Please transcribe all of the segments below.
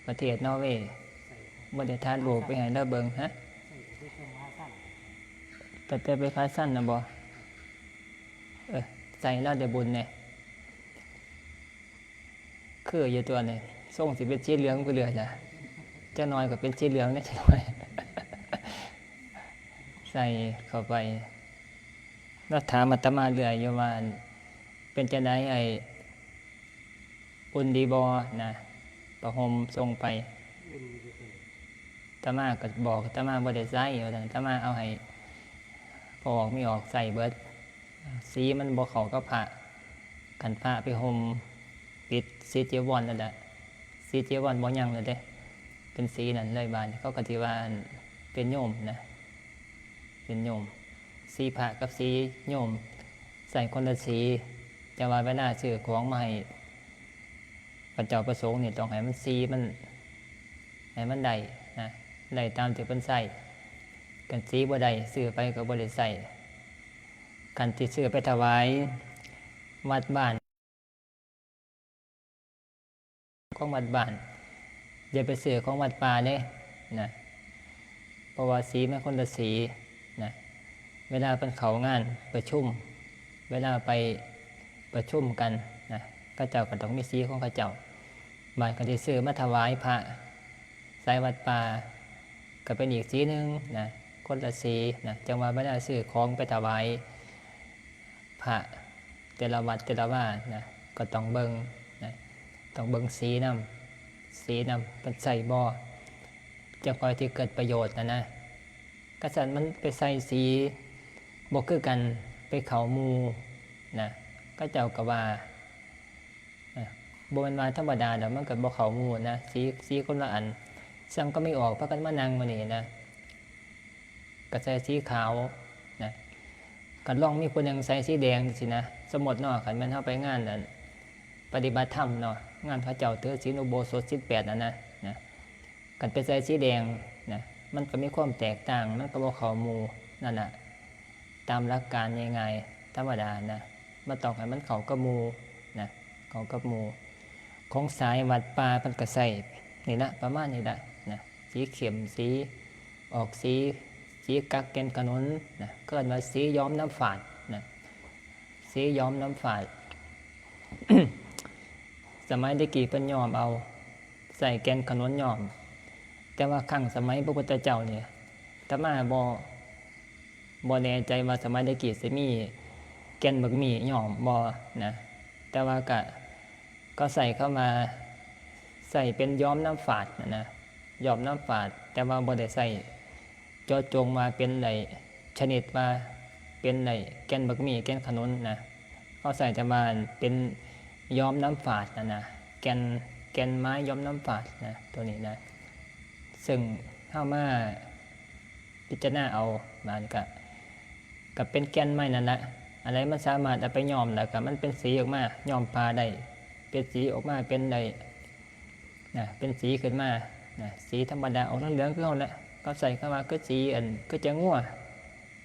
ประเทศนอร์เวย์บ่ได้ถ่ายรูปไปให้เราเบิ่งฮะแต่ไปพาสั้นนะบ่ใส่เราได้บุญแน่คืออยู่ตัวนี่ส่งสิเป็นสีเหลืองไปเรื่อยจ้ะจะน้อยก็เป็นสีเหลืองเนี่ยจะน้อยใส่เข้าไปแล้วถามอาตมาเรื่อยอยู่ว่าเป็นจังได๋อุ่นดีบ่นะประห่มส่งไปอาตมาก็บอกอาตมาบ่ได้ใส่ว่าซั่นอาตมาเอาให้พอออกไม่ออกใส่เบิดสีมันบ่เข้ากับผ้าคันผ้าไปห่มปิดสีจีวรนั่นแหละสีจีวรบ่ยังเลยเด้เป็นสีนั่นเลยบานเขาก็สิว่าเป็นโยมนะเป็นโยมสีผ้ากับสีโยมใส่คนละสีจะว่าเวลาซื้อของมาให้พระเจ้าประสงค์นี่ต้องให้มันสีมันให้มันได้นะได้ตามที่เพิ่นใส่กันสีบ่ได้ซื้อไปก็บ่ได้ใส่กันที่ซื้อไปถวายวัดบ้านของวัดบ้านอย่าไปซื้อของวัดป่าเด้นะเพราะว่าสีมันคนละสีนะเวลาเพิ่นเข้างานประชุมเวลาไปประชุมกันนะเขาเจ้าก็ต้องมีสีของเขาเจ้าบ้านก็สิซื้อมาถวายพระใส่วัดป่าก็เป็นอีกสีนึงนะคนละสีนะจังว่าเวลาซื้อของไปถวายพระแต่ละวัดแต่ละว่านะก็ต้องเบิ่งนะต้องเบิ่งสีนำเป็นใส่บ่จะคอยที่เกิดประโยชน์นะกษัตริย์มันไปใส่สีบ่คือกันไปเข้าหมู่นะก็เจ้าก็ว่าบ่แม่นว่าธรรมดาดอกมันก็บ่เข้าหมู่นะสีคนละอันซ้ำก็ไม่ออกพากันมานั่งมื้อนี้นะก็ใส่สีขาวนะก็ลองมีคนนึงใส่สีแดงสินะสมมุติเนาะคันแม่นเฮาไปงานนั่นปฏิบัติธรรมเนาะงานพระเจ้าถือศีลอุโบสถ18นั่นนะกันไปใส่สีแดงนะมันก็มีความแตกต่างมันก็บ่เข้าหมู่นั่นน่ะตามหลักการง่ายๆธรรมดานะบ่ต้องให้มันเข้ากับหมู่นะเข้ากับหมู่ของสายวัดป่าเพิ่นก็ใส่นี่ละประมาณนี้ละนะสีเข้มสีออกสีกักแกนขนุนนะเกิดว่าสีย้อมน้ำฝาดนะสีย้อมน้ำฝาด สมัยตะกี้เพิ่นย้อมเอาใส่แกนขนุนย้อมแต่ว่าครั้งสมัยพระพุทธเจ้าเนี่ยอาตมาบ่แน่ใจว่าสมัยตะกี้สิมีแกนบักหมี่ย้อมบ่นะแต่ว่าก็ใส่เข้ามาใส่เป็นย้อมน้ำฝาดนะย้อมน้ำฝาดแต่ว่าบ่ได้ใส่เจาะจงมาเป็นชนิดว่าเป็นแกนบักหมี่แกนขนุนนะเขาใส่แต่ว่าเป็นย้อมน้ำฝาดนะแกนไม้ย้อมน้ำฝาดนะตัวนี้นะซึ่งเข้ามาพิจารณาเอามันก็เป็นแกนไม้นั่นแหละอะไรมันสามารถเอาไปย้อมแล้วก็มันเป็นสีออกมาย้อมผ้าได้เป็นสีออกมาเป็นนะเป็นสีขึ้นมานะสีธรรมดาออกเหลืองๆคือเฮาละก็ใส่เข้ามาก็สีก็จะงัว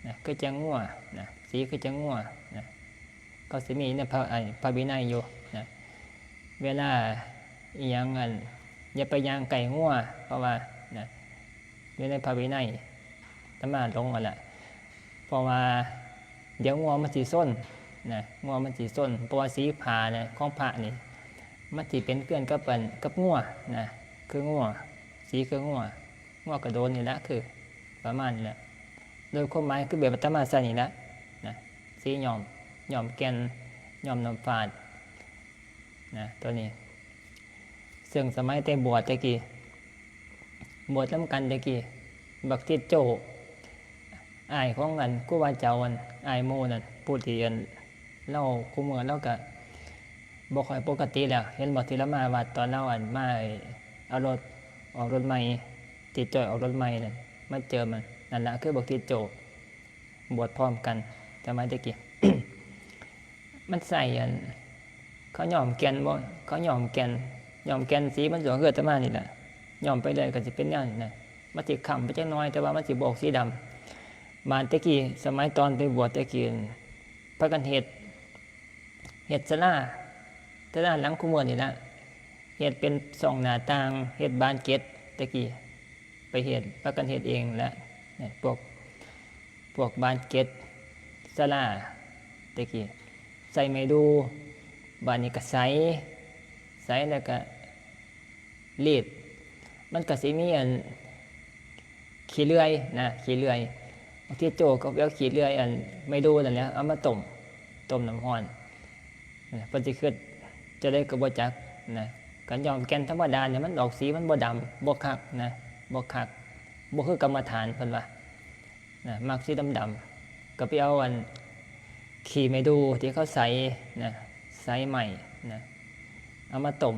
นะก็จะงัวนะสีก็จะงัวนะก็สิมีในพระวินัยอยู่นะเวลาอีหยังอย่าไปย่างไก่งัวเพราะว่านะอยู่ในพระวินัยธรรมะลงนั่นแหละเพราะว่าเดี๋ยวงัวมันสิส้นนะงัวมันสิส้นเพราะว่าสีผ้าเนี่ยของพระนี่มันสิเป็นเกื้อนกับงัวนะคืองัวสีคืองัวกระโดนนี่แหละคือประมาณนี้แหละโดยความหมายคือแบบธรรมะใส่นี่แหละนะสีย้อมแกนย้อมน้ำฝาดนะตัวนี้ซึ่งสมัยแต่บวชตะกี้บวชน้ำกันตะกี้บักทิดโจอายของกันกูว่าเจ้าอายโมนั่นผู้ที่เล่าคู่มือเล่าก็บ่ค่อยปกติแล้วเห็นบอกทีละมาวัดตอนเล่ามาเอารถออกรถใหม่ติดจ่อยออกรถใหม่นั่นมาเจอมันนั่นแหละคือบักทิดโจบวชพร้อมกันสมัยตะกี้ มันใส่เขาย้อมแกนบ่เขาย้อมแกนสีมันสวยเกิดจะมานี่แหละย้อมไปเลยก็จะเป็นแนวนี้นะมันสิขำไปจักน้อยแต่ว่ามันสิบอกสีดำบานตะกี้สมัยตอนไปบวชตะกี้พระกันเฮ็ดศาลาหลังคุมื้อนี่ละ เฮ็ดเป็นช่องหน้าต่างเฮ็ดบานเกล็ดตะกี้ไปเฮ็ดพากันเฮ็ดเองแล้วเนี่ยพวกบานเกล็ดศาลาตะกี้ใส่ไม้ดูบานนี้ก็ใส่แล้วก็รีดมันก็สิมีอันขี้เลื่อยนะขี้เลื่อยบางทีโจก็เอาขี้เลื่อยอันไม่ดูนั่นแหละเอามาต้มน้ำร้อนนะเพิ่นสิคิดจะได้ก็บ่จักนะกันยอมแก่นธรรมดาเนี่ยมันออกสีมันบ่ดำบ่คักนะบ่คักบ่คือกรรมฐานเพิ่นว่านะมักสีดำๆก็ไปเอาอันขี้ไม่ดูที่เขาใส่นะใส่ใหม่นะเอามาต้ม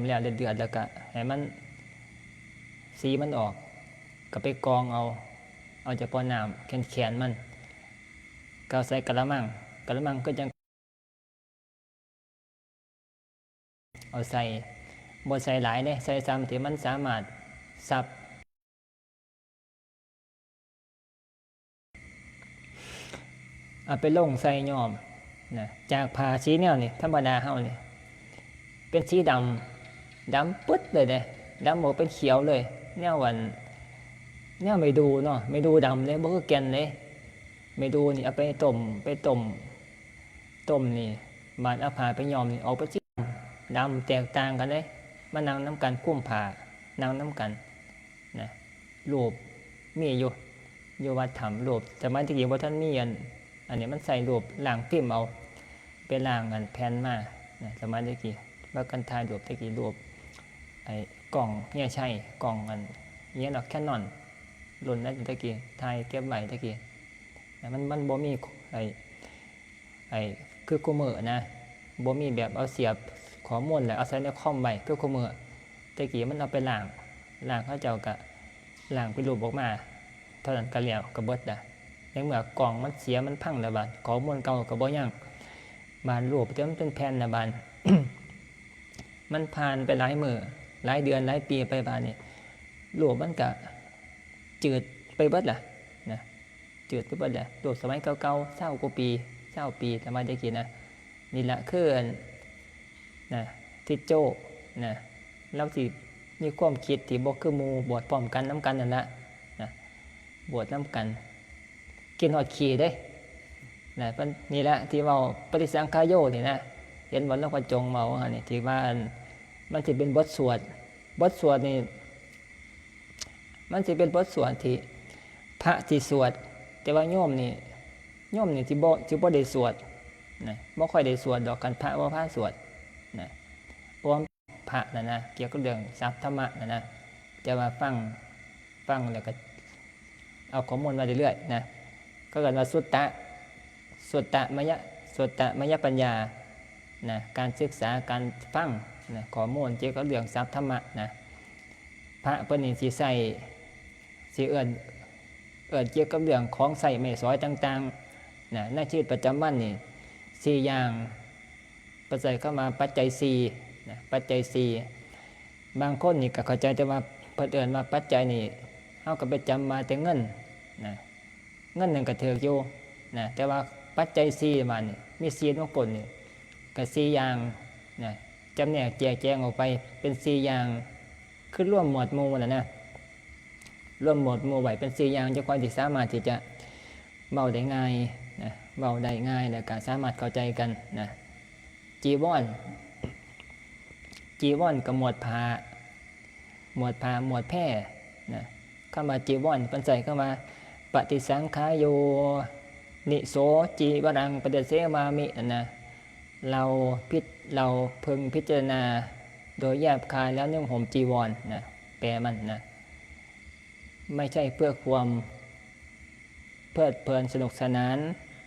แล้วเดือดๆแล้วก็ให้มันสีมันออกก็ไปกรองเอาเฉพาะน้ำแข็งๆมันก็ใส่กะละมังก็จังเอาใส่บ่ใส่หลายเด้ใส่ซ้ำที่มันสามารถซับเอาไปลงใส่ย้อมนะจากผ้าสีแนวนี่ธรรมดาเฮานี่เป็นสีดำปึ๊ดเลยเด้ดำบ่เป็นเขียวเลยแนววันแนวไม่ดูเนาะไม่ดูดำเลยบ่คือแก่นเลยไม่ดูนี่เอาไปต้มนี่บาดเอาผ้าไปย้อมนี่ออกไปสีดำแตกต่างกันเลยมานั่งน้ำกันคุ้มผ้านั่งน้ำกันนะรูปมีอยู่วัดถ้ำรูปแต่มันที่กี่ว่าท่านมีอันนี้มันใส่รูปล่างพิมพ์เอาเป็นล่างกันแผ่นมานะสมัยตะกี้ว่ากันถ่ายรูปตะกี้รูปไอ้กล่องเนี่ยใช่กล่องกันเงี้ยหรอกแค่นอนรุ่นนั้นตะกี้ถ่ายเก็บไว้ตะกี้นะมันบ่มีไอ้คือกูมือนะบ่มีแบบเอาเสียบข้อมูลแล้วเอาใส่ในคอมไว้คือกูมือตะกี้มันเอาไปล่างเขาเจ้าก็ล่างเป็นรูปออกมาเท่านั้นก็แล้วก็เบิดได้ในเมื่อกล่องมันเสียมันพังแล้วบาดข้อมูลเก่าก็บ่ยังบานรูปที่มันเป็นแผ่นนะบาน มันผ่านไปหลายมื้อหลายเดือนหลายปีไปบานนี่รูปมันก็จืดไปเบิดล่ะนะจืดไปเบิดแหละรูปสมัยเก่าๆ20กว่าปี20ปีสมัยตะกี้นะนี่แหละคือนะที่โจ้นะแล้วสิมีความคิดที่บ่คือหมู่บวชพร้อมกันน้ำกันนั่นละนะบวชน้ำกันกินหอดขี้ได้นะนี่แหละที่เราปฏิสังขายโยนี่นะเห็นวันหลวงพ่อจงเมาอันนี้ที่ว่ามันจะเป็นบทสวดนี่มันจะเป็นบทสวดที่พระที่สวดแต่ว่าโยมนี่ที่บ่ได้สวดนะบ่ค่อยได้สวดดอกกันพระว่าพระสวดนะเพราะว่าพระนะเกี่ยวกับเรื่องทรัพย์ธรรมะนะจะมาฟังแล้วก็เอาข้อมูลมาเรื่อยๆนะก็เกิดว่าสุตตะมยปัญญานะการศึกษาการฟังนะข้อมูลเกี่ยวกับเรื่องทรัพย์ธรรมะนะพระเพิ่นนี่สิใส่สิเอิ้นเกี่ยวกับเรื่องของใส่ไม้สอยต่างๆนะในชีวิตประจำวันนี่4อย่างประใส่เข้ามาปัจจัย4นะปัจจัย4บางคนนี่ก็เข้าใจแต่ว่าเพิ่นเอิ้นว่าปัจจัยนี่เฮาก็ไปจำมาแต่เงินนะเงินนึงก็ถูกอยู่นะแต่ว่าปัจจัย4มันนี่มี4ลงปนนี่ก็4อย่างนะจำแนกแจกแจงออกไปเป็น4อย่างคือร่วมหมวดหมู่นั่นนะร่วมหมวดหมู่ไว้เป็น4อย่างจะค่อยสิสามารถที่จะเว้าได้ง่ายนะเว้าได้ง่ายแล้วก็สามารถเข้าใจกันนะจีวรกับหมวดผ้าหมวดแพร่นะเข้ามาจีวรเพิ่นใส่เข้ามาปฏิสังขายโยนิโสจีวรังปเดเสมามินะเราพึงพิจารณาโดยแยบคายแล้วนุ่งห่มจีวรนะแปลมันนะไม่ใช่เพื่อความเพลิดเพลินสนุกสนาน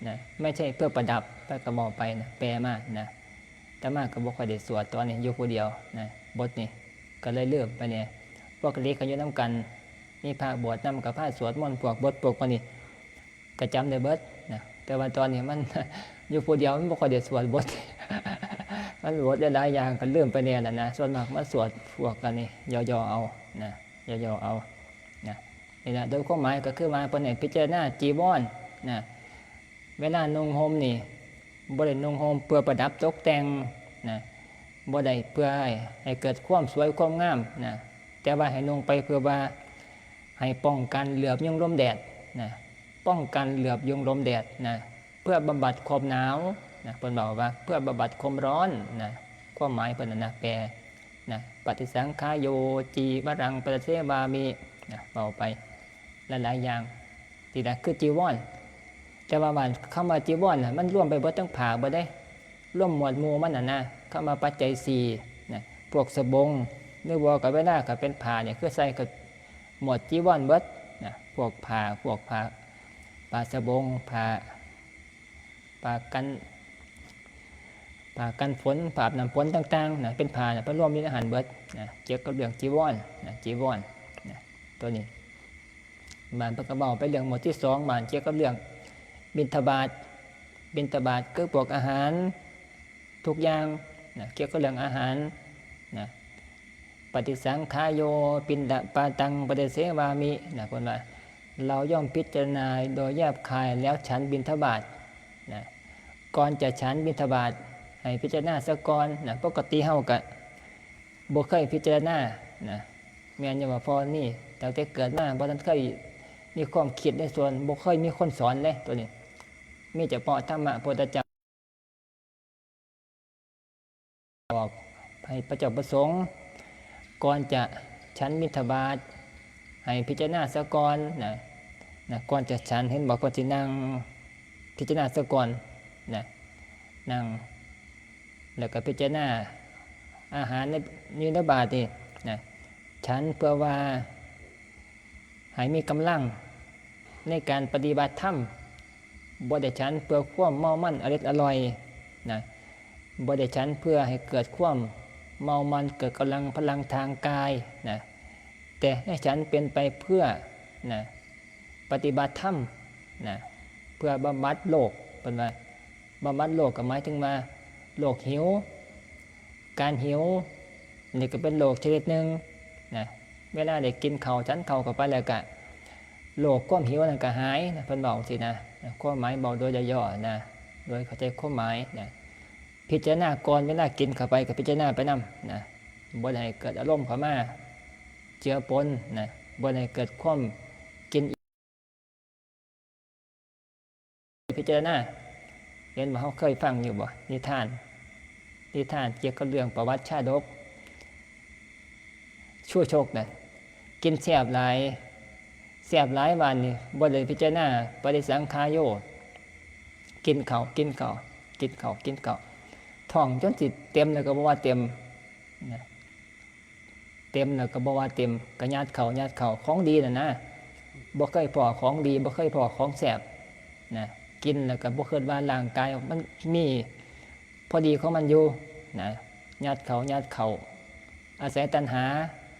นะไม่ใช่เพื่อประดับพระกระบอกไปนะแปลมานะแต่มากก็บ่ค่อยได้สวดตอนนี้อยู่ผู้เดียวนะบทนี้ก็เลยเลื่อมไปเนี่ยพวกเล็กเขาอยู่น้ำกันมีพระบวชนำกับพระสวดมนต์พวกบทพวกนี้ก็จำได้เบิดนะแต่ว่าตอนนี้มัน อยู่ผู้เดียวมันบ่ค่อยได้สวดบท มันบทหลายอย่างก็เลื่อมไปเนี่ยแหละนะส่วนมากมันสวดพวกกันนี่ย่อๆเอานะย่อๆเอานะนี่นะโดยความหมายก็คือมาเพิ่นให้พิจารณาจีวรนะเวลานุ่งห่มนี่บ่ได้นุ่งห่มเพื่อประดับตกแต่งนะ บ่ได้เพื่อให้เกิดความสวยความงามนะแต่ว่าให้นุ่งไปเพื่อว่าให้ป้องกันเหลือบยุงลมแดดนะป้องกันเหลือบยุงลมแดดนะเพื่อบำบัดความหนาวนะเพิ่นบอกว่าเพื่อบำบัดความร้อนนะความหมายเพิ่นนะแปลนะปฏิสังขายโยจีวรังปะเสวามินะเบาไปหลายๆอย่างที่นั่นคือจีวรแต่ว่ามันคำว่าจีวรน่ะมันรวมไปเบิดทั้งผ้าบ่ได้ร่วมหมวดหมู่มันนะคำว่าปัจจัย4นะพวกสบงหรือว่ากับเวลาก็เป็นผ้าเนี่ยคือใส่กับหมวดจีวรเบิดนะพวกผ้าสบงผ้ากันฝนผ้าน้ำฝนต่างๆนะเป็นผ้าเนี่ยเพิ่นรวมอยู่ในอาหารเบิดนะเกี่ยวกับเรื่องจีวรนะจีวรนะตัวนี้บานเพิ่นก็เว้าไปเรื่องหมวดที่2บานเกี่ยวกับเรื่องบิณฑบาตคือพวกอาหารทุกอย่างนะเกี่ยวกับเรื่องอาหารนะปฏิสังขายโยปินดาปาตังปฏิเสวามินะเพิ่นว่าเราย่อมพิจารณาโดยแยบคายแล้วฉันบิณฑบาตนะก่อนจะฉันบิณฑบาตให้พิจารณาซะก่อนนะปกติเฮาก็บ่เคยพิจารณานะแม่นอยู่ว่าพอนี่ตั้งแต่เกิดมาบ่ทันเคยมีความคิดในส่วนบ่เคยมีคนสอนเลยตัวนี้มีเฉพาะธรรมะพุทธเจ้าบอกให้พระเจ้าประสงค์ก่อนจะฉันบิณฑบาตให้พิจารณาซะก่อนนะก่อนจะฉันเห็นบอกว่าสินั่งพิจารณาซะก่อนนะนั่งแล้วก็พิจารณาอาหารในนิรบาตนี่นะฉันเพื่อว่าให้มีกำลังในการปฏิบัติธรรมบ่ได้ฉันเพื่อความเมามันอร่อยนะบ่ได้ฉันเพื่อให้เกิดความเมามันเกิดกำลังพลังทางกายนะแต่ให้ฉันเป็นไปเพื่อนะปฏิบัติธรรมนะเพื่อบำบัดโรคเป็นว่าบำบัดโรคก็หมายถึงว่าโรคหิวการหิวนี่ก็เป็นโรคชนิดหนึ่งนะเวลาได้กินข้าวฉันข้าวเข้าไปแล้วก็โรคความหิวนั่นก็หายนะเพิ่นบอกสินะความหมายบอกโดยย่อๆนะโดยเข้าใจความหมายนะพิจารณาก่อนเวลากินเข้าไปก็พิจารณาไปนำนะบ่ได้เกิดอารมณ์เข้ามาเจือปนนะบ่ได้เกิดความกินพิจารณาเห็นว่าเขาเคยฟังอยู่บ่นิทานเกี่ยวกับเรื่องประวัติชาดกชั่วโชคนะกินแซ่บหลายวันนี่บ่ได้พิจารณาปฏิสังขายโยกินข้าวท้องจนสิเต็มแล้วก็บ่ว่าเต็มนะเต็มแล้วก็บ่ว่าเต็มก็ญาติเขาของดีนะบ่เคยพอของดีบ่เคยพอของแซ่บนะกินแล้วก็บ่คิดว่าร่างกายมันมีพอดีของมันอยู่นะญาติเขาอาศัยตัณหา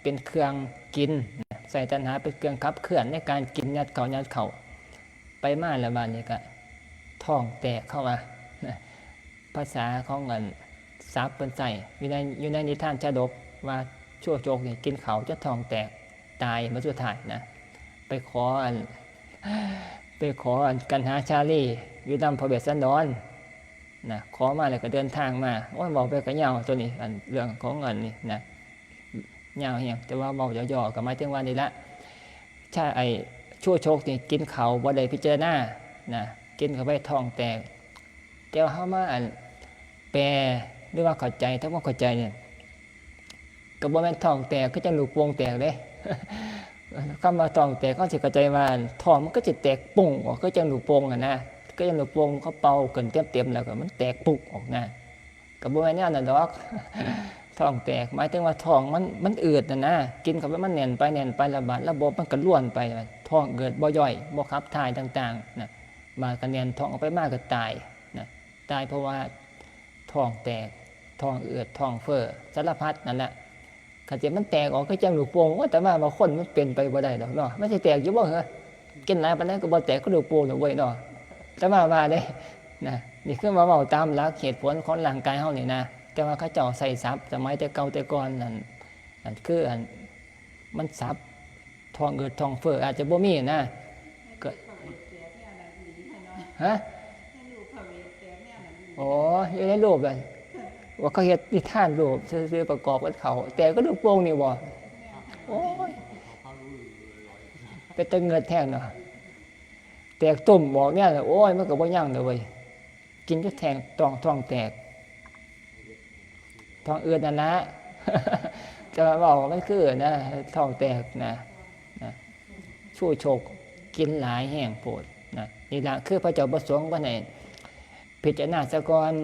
เป็นเครื่องกินนะใส่ตัณหาเป็นเครื่องขับเคลื่อนในการกินญาติเขาไปมาแล้วบาดนี้ก็ท้องแตกเข้ามานะภาษาของเงินซับเปิ้นใส่อยู่ในนิทานชาดกว่าชั่วโจกนี่กินเขาจะท้องแตกตายมาสุดท้ายนะไปขอกันหาชาลีอยู่นำพระเวสสันดรนะขอมาแล้วก็เดินทางมาโอ้ยบอกไปก็ยาวตัวนี้เรื่องของเงินนี่นะยาวเฮียแต่ว่าบอกย่อๆก็หมายถึงว่านี่ละถ้าชั่วโชคนี่กินเขาบ่ได้พิจารณานะกินเข้าไปท้องแตกแต่ว่าเฮามาแปลหรือว่าเข้าใจถ้าบ่เข้าใจเนี่ยก็บ่แม่นท้องแตกคือจังลูกโป่งแตกเด้ คำว่าท้องแตกเขาสิเข้าใจว่าท้องมันก็จะแตกปุ้งออกก็จังลูกโป่งนะก็จังลูกโป่งเขาเป่าเกินเต็มแล้วก็มันแตกปุกออกนะก็บ่แม่นแนวนั้นดอก ท้องแตกหมายถึงว่าท้องมันอืดนะกินเข้าไปมันแน่นไประบบมันก็ล้วนไปท้องเกิดบ่ย่อยบ่ขับถ่ายต่างๆนะมาก็แน่นท้องออกไปมากก็ตายนะตายเพราะว่าท้องแตกท้องอืดท้องเฟ้อสารพัดนั่นแหละขันเจ็บมันแตกออกก็จังลูกโป่งแต่ว่าบางคนมันเป็นไปบ่ได้ดอกเนาะไม่ใช่แตกอยู่บ่เหรอกินหลายปานนั้นก็บ่แตกก็ลูกโป่งดอกเว้ยเนาะแต่ว่าได้นะนี่คือว่าเว้าตามหลักเหตุผลของร่างกายเฮานี่นะแต่ว่าเขาเจ้าใส่ศัพท์สมัยแต่เก่าแต่ก่อนนั่นคือมันศัพท์ท้องอืดท้องเฟ้ออาจจะบ่มีนะก็ฮะโอ้อยู่ในรูปเลย ว่าเขาเฮ็ดนิทานรูปซื้อๆประกอบกับเขาแต่ก็ลูกโป่งนี่บ่โอ้ยเป็นตะเงิดแท้เนาะแตกตุ่มบอกเนี่ยโอ้ยมันก็บ่ยั่งเด้อเว้ยกินจนแทงท้องแตกท้องอืดนั่นละ จะมาบอกว่ามันคือนะท้องแตกนะชู้โชคกินหลายแห้งโพดนะนี่ละคือพระเจ้าประสงค์ว่าไหนพิจารณาซะก่อน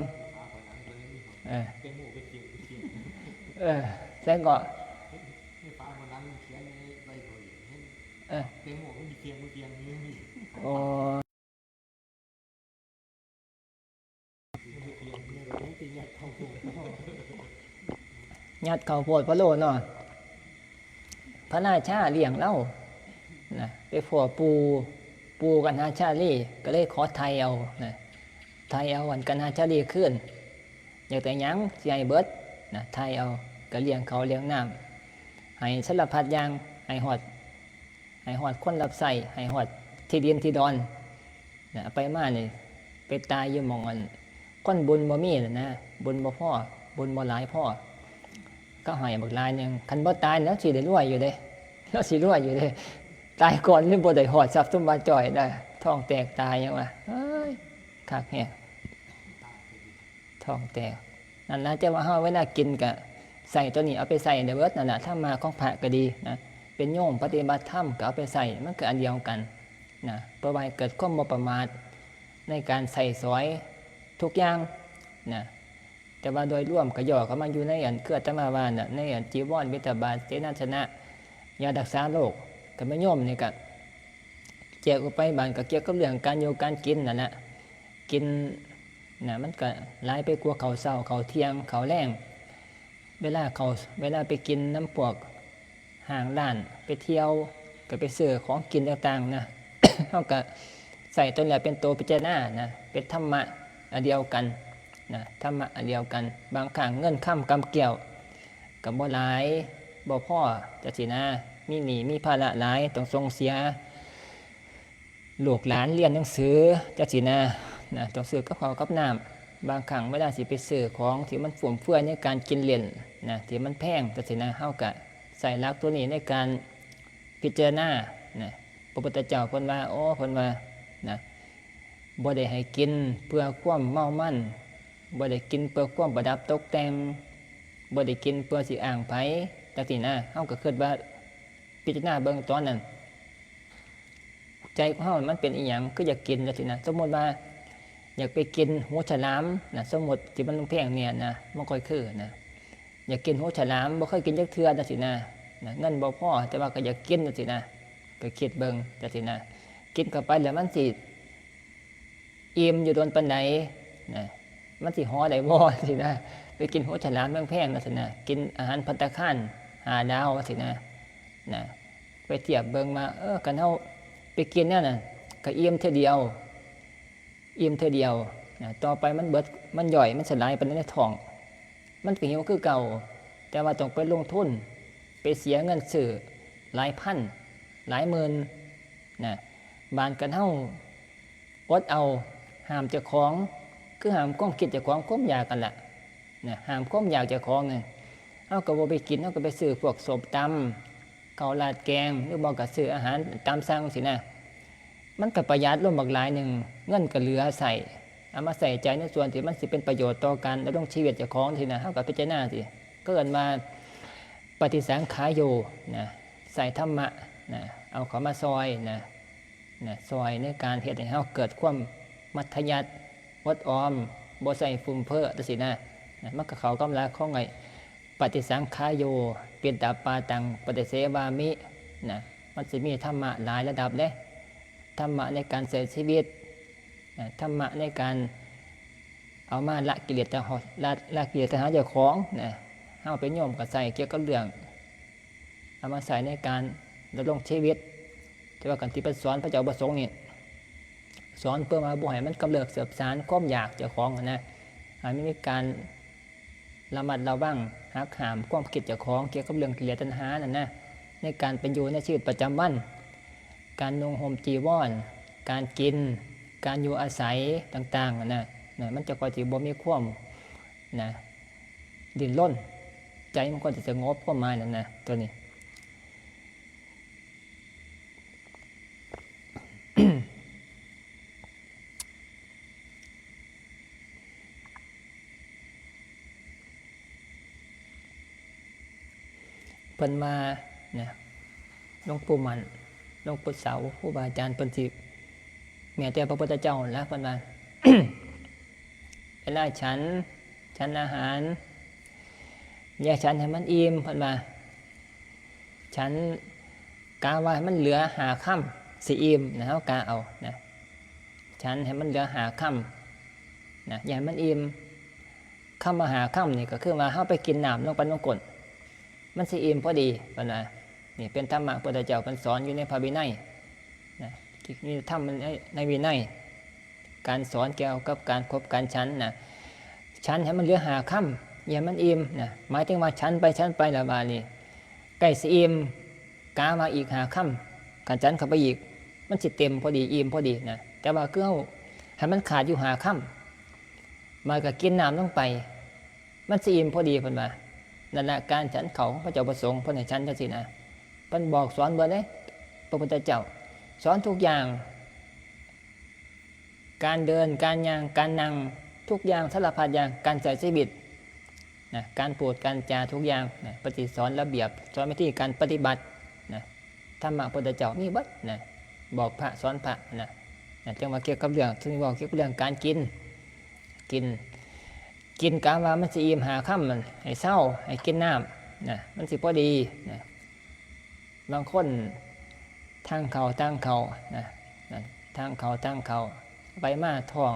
แล้ก็โอ้ยัดข้าวโพดพะโล้เนาะพระราชาเลี้ยงเล่านะไปผัวปูกันหาชาลีก็เลยขอไทยเอานะไทยเอาวันกันหาชาลีขึ้นอยากแต่ยังสิให้เบิดนะไทยเอาก็เลี้ยงเขาเลี้ยงน้ำให้สารพัดอย่างให้หอดคนรับใส่ให้หอดที่ดินที่ดอนนะไปมานี่ไปตายอยู่หม่องอันคนบุญบ่มีนะบุญบ่พ่อบุญบ่หลายพ่อก็ให้บักลายนึงคันบ่ตายแล้วสิได้รวยอยู่เด้แล้วสิรวยอยู่เด้ตายก่อนนี่บ่ได้หอดทรัพย์สมบัติจ่อยได้ท้องแตกตายยังวะเอ้ยคักแฮะท้องแตกนั่นนะจะว่าเฮาเวลากินก็ใส่ตัวนี้เอาไปใส่ในเบิดนั่นน่ะถ้ามาของพระก็ดีนะเป็นโยมปฏิบัติธรรมก็เอาไปใส่มันก็อันเดียวกันนะเพื่อให้เกิดความบ่ประมาทในการใส่สอยทุกอย่างนะแต่ว่าโดยร่วมก็ย่อเข้ามาอยู่ในอันเครืออาตมาว่าน่ะในอันจีวรวิตบาทเจนาชนะยารักษาโรคก็ไม่โยมนี่ก็แจกออกไปบานก็เกี่ยวกับเรื่องการอยู่การกินนั่นแหละกินนะมันก็หลายไปกว่าเขาเช้าเขาเที่ยงเขาแรงเวลาไปกินน้ำพวกห่างร้านไปเที่ยวก็ไปซื้อของกินต่างๆนะ เท่ากับใส่ตัวนี้เป็นตัวพิจารณานะเป็นธรรมะอันเดียวกันนะธรรมะอันเดียวกันบางครั้งเงินข้ามกำเกี่ยวกับบ่หลายบ่พ่อจะสินะมีหนี้มีภาระหลายต้องส่งเสียลูกหลานเรียนหนังสือจะสินะต้องซื้อกับข้าวกับน้ำบางครั้งเวลาสิไปซื้อของที่มันฟุ่มเฟือยในการกินเล่นนะที่มันแพงจะสินะเฮาก็ใส่หลักตัวนี้ในการพิจารณานะพระพุทธเจ้าเพิ่นว่าเพิ่นว่านะบ่ได้ให้กินเพื่อความเมามั่นบ่ได้กินเพื่อความประดับตกแต่งบ่ได้กินเพื่อสิอ้างไผจังซี่นะเฮาก็คิดว่าพิจารณาเบิ่งตอนนั้นใจของเฮามันเป็นอีหยังคืออยากกินจังซี่นะสมมุติว่าอยากไปกินหัวฉลามนะสมมุติที่มันแพงเนี่ยนะมันค่อยคือนะอยากกินหัวฉลามบ่เคยกินจักเทื่อจังซี่นะเงินบ่พอแต่ว่าก็อยากกินจังซี่นะก็คิดเบิ่งจังซี่นะกินเข้าไปแล้วมันสิอิ่มอยู่โดนปานใดนะมันสิฮอได้บ่สินะไปกินหัวฉลามแพงๆจังซี่นะกินอาหารภัตตาคาร5 ดาวจังซี่นะไปเทียบเบิ่งมากันเฮาไปกินเนี่ยน่ะก็อิ่มเท่อเดียวนะต่อไปมันเบิดมันย่อยมันสลายไปในท้องมันก็หิวคือเก่าแต่ว่าต้องไปลงทุนไปเสียเงินซื้อหลายพันหลายหมื่นนะบานกันเฮาอดเอาห้ามเจ้าของคือห้ามความคิดเจ้าของความอยากกันแหละนะห้ามความอยากเจ้าของเนี่ยเฮาก็บ่ไปกินเฮาก็ไปซื้อพวกส้มตำข้าวราดแกงหรือบ่ก็ซื้ออาหารตามสั่งสินะมันก็ประหยัดลงบักหลายหนึ่งเงินก็เหลือใส่เอามาใส่ใจในส่วนที่มันสิเป็นประโยชน์ต่อกันแล้วต้องชีวิตเจ้าของทีนะเท่ากับพิจารณาสิก็เกิดมาปฏิสังขารโยนะใส่ธรรมะนะเอาเขามาซอยนะซอยในการเหตุให้เขาเกิดความมัธยัสถ์อดออมบ่ใส่ฟุ่มเพ้อตัสินะมันก็เขากำลังข้องไงปฏิสังขารโยเปลี่ยนตาปาตังปฏิเสวามินะมันจะมีธรรมะหลายระดับเลยธรรมะในการเสียชีวิตธรรมะในการเอามาละกิเลสจะละกิเลสจะหาเจ้าของนะเอาไปโยมกับใส่เกี่ยวกับเรื่องเอามาใส่ในการดำรงชีวิตที่ว่ากันที่เป็นสอนพระเจ้าประสงค์นี่สอนเพื่อมาบ่ให้มันกำเริบเสืบสารความอยากเจ้าของนะไม่มีการระมัดระวังหักหามความคิดเจ้าของเกี่ยวกับเรื่องกิเลสตัณหานั่นนะในการเป็นอยู่ในชีวิตประจำวันการนุ่งห่มจีวรการกินการอยู่อาศัยต่างๆนะมันจะก่อที่บ่มีความนะ ดิ้นรนใจมันก็จะสงบประมาณนั้นนะตัวนี้ เพิ่นมาเนี่ยหลวงปู่มันหลวงปู่เสาครูบาอาจารย์เพิ่นสิแม้แต่พระพุทธเจ้าแล้วเพิ่นว่า เวลาฉันอาหารอย่าฉันให้มันอิ่มเพิ่นว่าฉันกาว่าให้มันเหลือหาค่ำสิอิ่มนะเฮากาเอานะฉันให้มันเหลือหาค่ำนะอย่าให้มันอิ่มค่ำมาหาค่ำนี่ก็คือว่าเฮาไปกินน้ำลงไปลงก้นมันสิอิ่มพอดีเพิ่นว่านี่เป็นธรรมะพระพุทธเจ้าเพิ่นสอนอยู่ในพระวินัยนะนี่ธรรมในวินัยการสอนเกี่ยวกับการคบการฉันนะฉันให้มันเหลือหาค่ำอย่ามันอิ่มนะหมายถึงว่าฉันไปแล้วบานี่ใกล้สิอิ่มกามาอีกหาค่ำการฉันเข้าไปอีกมันสิเต็มพอดีอิ่มพอดีนะแต่ว่าคือเฮาให้มันขาดอยู่หาค่ำมาก็กินน้ำลงไปมันสิอิ่มพอดีเพิ่นว่านั่นแหละการฉันเขาพระเจ้าประสงค์เพิ่นให้ฉันจังซี่นะเพิ่นบอกสอนเบิดเลยพระพุทธเจ้าสอนทุกอย่างการเดินการย่างการนั่งทุกอย่างสารพัดอย่างการใช้ชีวิตนะการพูดการจาทุกอย่างนะปฏิสอนระเบียบสอนวิธีการปฏิบัตินะธรรมะพระพุทธเจ้ามีเบิดนะบอกพระสอนพระนะจังว่าเกี่ยวกับเรื่องที่บอกเกี่ยวกับเรื่องการกินกะว่ามันสิอิ่มหาค่ำมันให้เศร้าให้กินน้ำนะมันสิพอดีนะบางคนทางเขานะทางเขาไปมาท้อ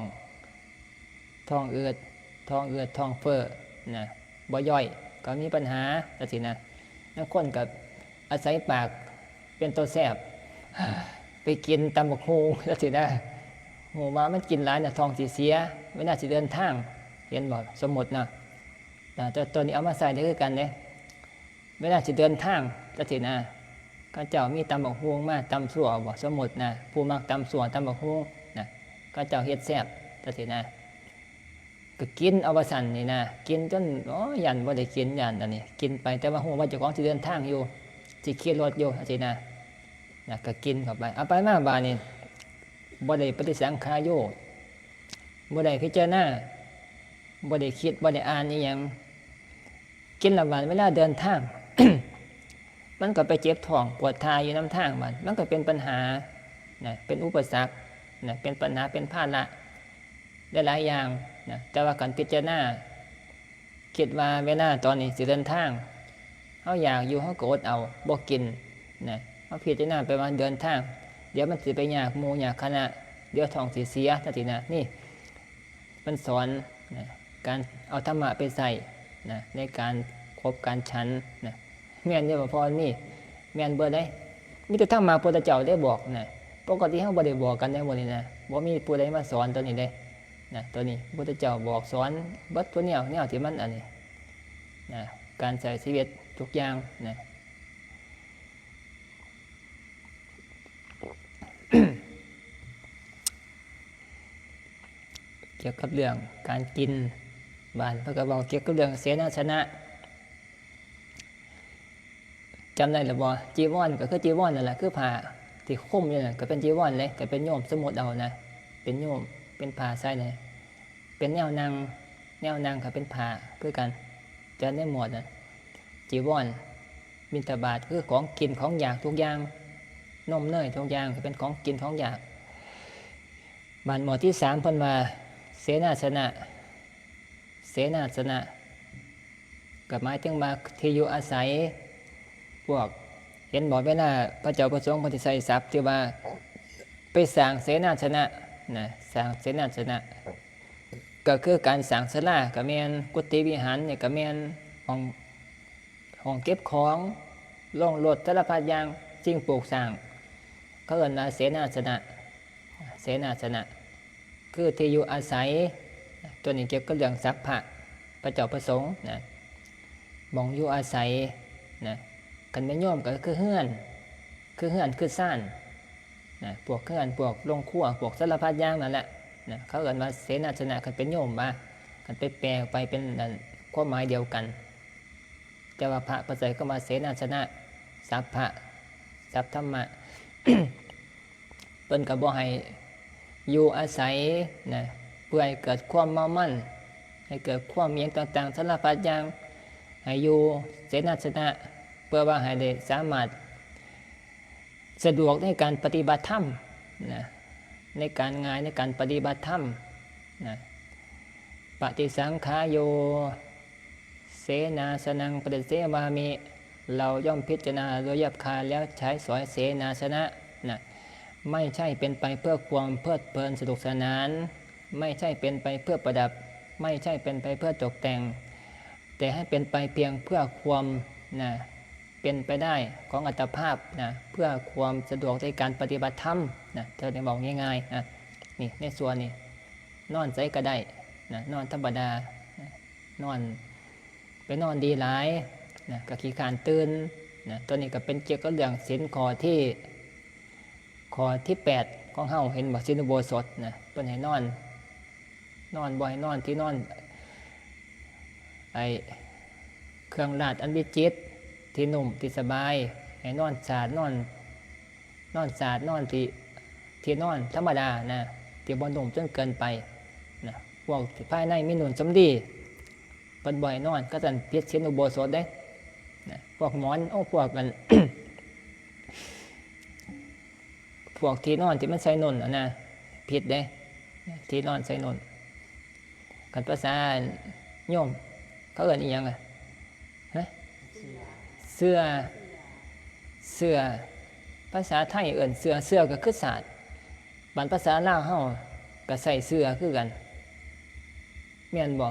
งอืดท้องเฟ้อนะบ่ย่อยก็มีปัญหาจังซี่นะบางคนก็อาศัยปากเป็นตัวแซ่บไปกินตำบักฮูจังซี่นะโหว่ามันกินหลายน่ะท้องสิเสียเวลาสิเดินทางเห็นบ่สมมุตินะตัวนี้เอามาใส่ได้คือกันเด้เวลาสิเดินทางจังซี่นะข้าเจ้ามีตำบักฮูมาตำสั่วบ่สมมุตินะผู้มักตำสั่วตำบักฮูนะข้าเจ้าเฮ็ดแซ่บจังซี่นะก็กินเอาว่าสั่นนี่นะกินจนยันบ่ได้กินยันอันนี้กินไปแต่ว่าฮู้ว่าเจ้าของสิเดินทางอยู่สิขี่รถอยู่จังซี่นะก็กินเข้าไปเอาไปมาบาดนี้บ่ได้ปฏิสังขารโยบ่ได้พิจารณาบ่ได้คิดบ่ได้อ่านอีหยังกินละบาดเวลาเดินทาง มันก็ไปเจ็บท้องปวดทายอยู่น้ำทางมันก็เป็นปัญหานะเป็นอุปสรรคนะเป็นปัญหาเป็นภาระได้หลายอย่างนะแต่ว่าการพิจารณาคิดว่าเวลาตอนนี้สิเดินทางเฮาอยากอยู่เฮาก็อดเอาบ่กินนะเฮาพิจารณาไปว่าเดินทางเดี๋ยวมันสิไปยากหมู่ยากคณะเดี๋ยวท้องสิเสียจังซี่นะนี่มันสอนนะการเอาธรรมะไปใส่นะในการคบการฉันนะแม่นอยู่บ่พอนี่แม่นเบิดได้มีแต่ธรรมะพระพุทธเจ้าได้บอกนะปกติเฮาบ่ได้บอกกันได้หมดนี่นะบ่มีผู้ใดมาสอนตัวนี้ได้นะตัวนี้พระพุทธเจ้าบอกสอนเบิดตัวแนวที่มันอันนี้นะการใช้ชีวิตทุกอย่างนะ เกี่ยวกับเรื่องการกินบ้านพระก็บอกเกี่ยวกับเรื่องเสนาสนะจำได้หรือบ่จีวรก็คือจีวรนั่นแหละคือผ้าที่คลุมอยู่นั่นก็เป็นจีวรเลยก็เป็นโยมสมมติเอานะเป็นโยมเป็นผ้าใส่เลยเป็นแนวนางก็เป็นผ้าคือกันจะได้หมดนะจีวรบิณฑบาตคือของกินของอยากทุกอย่างนมเนยทุกอย่างก็เป็นของกินของอยากบ้านหมวดที่3เพิ่นว่าเสนาสนะก็หมายถึงมาที่อยู่อาศัยพวกเห็นบอกเวลาพระเจ้าประสงค์เพิ่นสิใส่ศัพท์ที่ว่าไปสร้างเสนาสนะนะสร้างเสนาสนะก็คือการสร้างศาลาก็แม่นกุฏิวิหารนี่ก็แม่นห้องเก็บของโรงรถสารพัดอย่างสิ่งปลูกสร้างเขาเอิ้นว่าเสนาสนะคือที่อยู่อาศัยตัวนี้เกี่ยวกับเรื่องทรัพย์พระเจ้าประสงค์นะมองอยู่อาศัยนะกันไม่ย่อมก็คือเฮือนคือซ่านนะพวกเฮือนพวกโรงครัวพวกสารพัดอย่างนั่นแหละนะเขาเอิ้นว่าเสนาสนะกันเป็นโยมมากันไปแปลไปเป็น ความหมายเดียวกันแต่ว่าพระประเสริฐก็มาเสนาสนะสัพพะสัพธรรมะ เปิ้นก็บ่ให้อยู่อาศัยนะเพื่อให้เกิดความเมามั่นให้เกิดความเมียงต่างๆสารพัดอย่างให้อยู่เสนาสนะเพื่อว่าให้ได้สามารถสะดวกในการปฏิบัติธรรมนะในการงานในการปฏิบัติธรรมนะปฏิสังขายโยเสนาสนังปฏิเสวามิเราย่อมพิจารณาโดยยับคายแล้วใช้สอยเสนาสนะนะไม่ใช่เป็นไปเพื่อความเพลิดเพลินสนุกสนานไม่ใช่เป็นไปเพื่อประดับไม่ใช่เป็นไปเพื่อตกแต่งแต่ให้เป็นไปเพียงเพื่อความนะเป็นไปได้ของอัตภาพนะเพื่อความสะดวกในการปฏิบัติธรรมนะเธอได้บอกง่ายๆนะนี่ในส่วนนี้นอนใจก็ได้นะนอนธรรมดานะนอนไปนอนดีหลายนะก็ขี้ขานตื่นนะตัวนี้ก็เป็นเกี่ยวกับเรื่องศีลข้อที่8ของเฮาเห็นบ่ศีลอุโบสถนะเพิ่นให้นอนบ่ให้นอนที่นอนไอเครื่องราชอันวิจิตรที่นุ่มที่สบายให้นอนสาดนอนสาดนอนที่นอนธรรมดานะที่บ่นุ่มจนเกินไปนะพวกภายในมีหนุนสำลีเพิ่นบ่ให้นอนก็สั่นผิดศีลอุโบสถได้นะพวกหมอนพวกกัน พวกที่นอนที่มันใส่นนนะผิดเด้ที่นอนใส่นนกันภาษาโยมเขาเอิ้นอีหยังอ่ะฮะเสื้อภาษาไทยเอิ้นเสื้อก็คือศาสตร์บัดภาษาลาวเฮาก็ใส่เสื้อคือกันแม่นบ่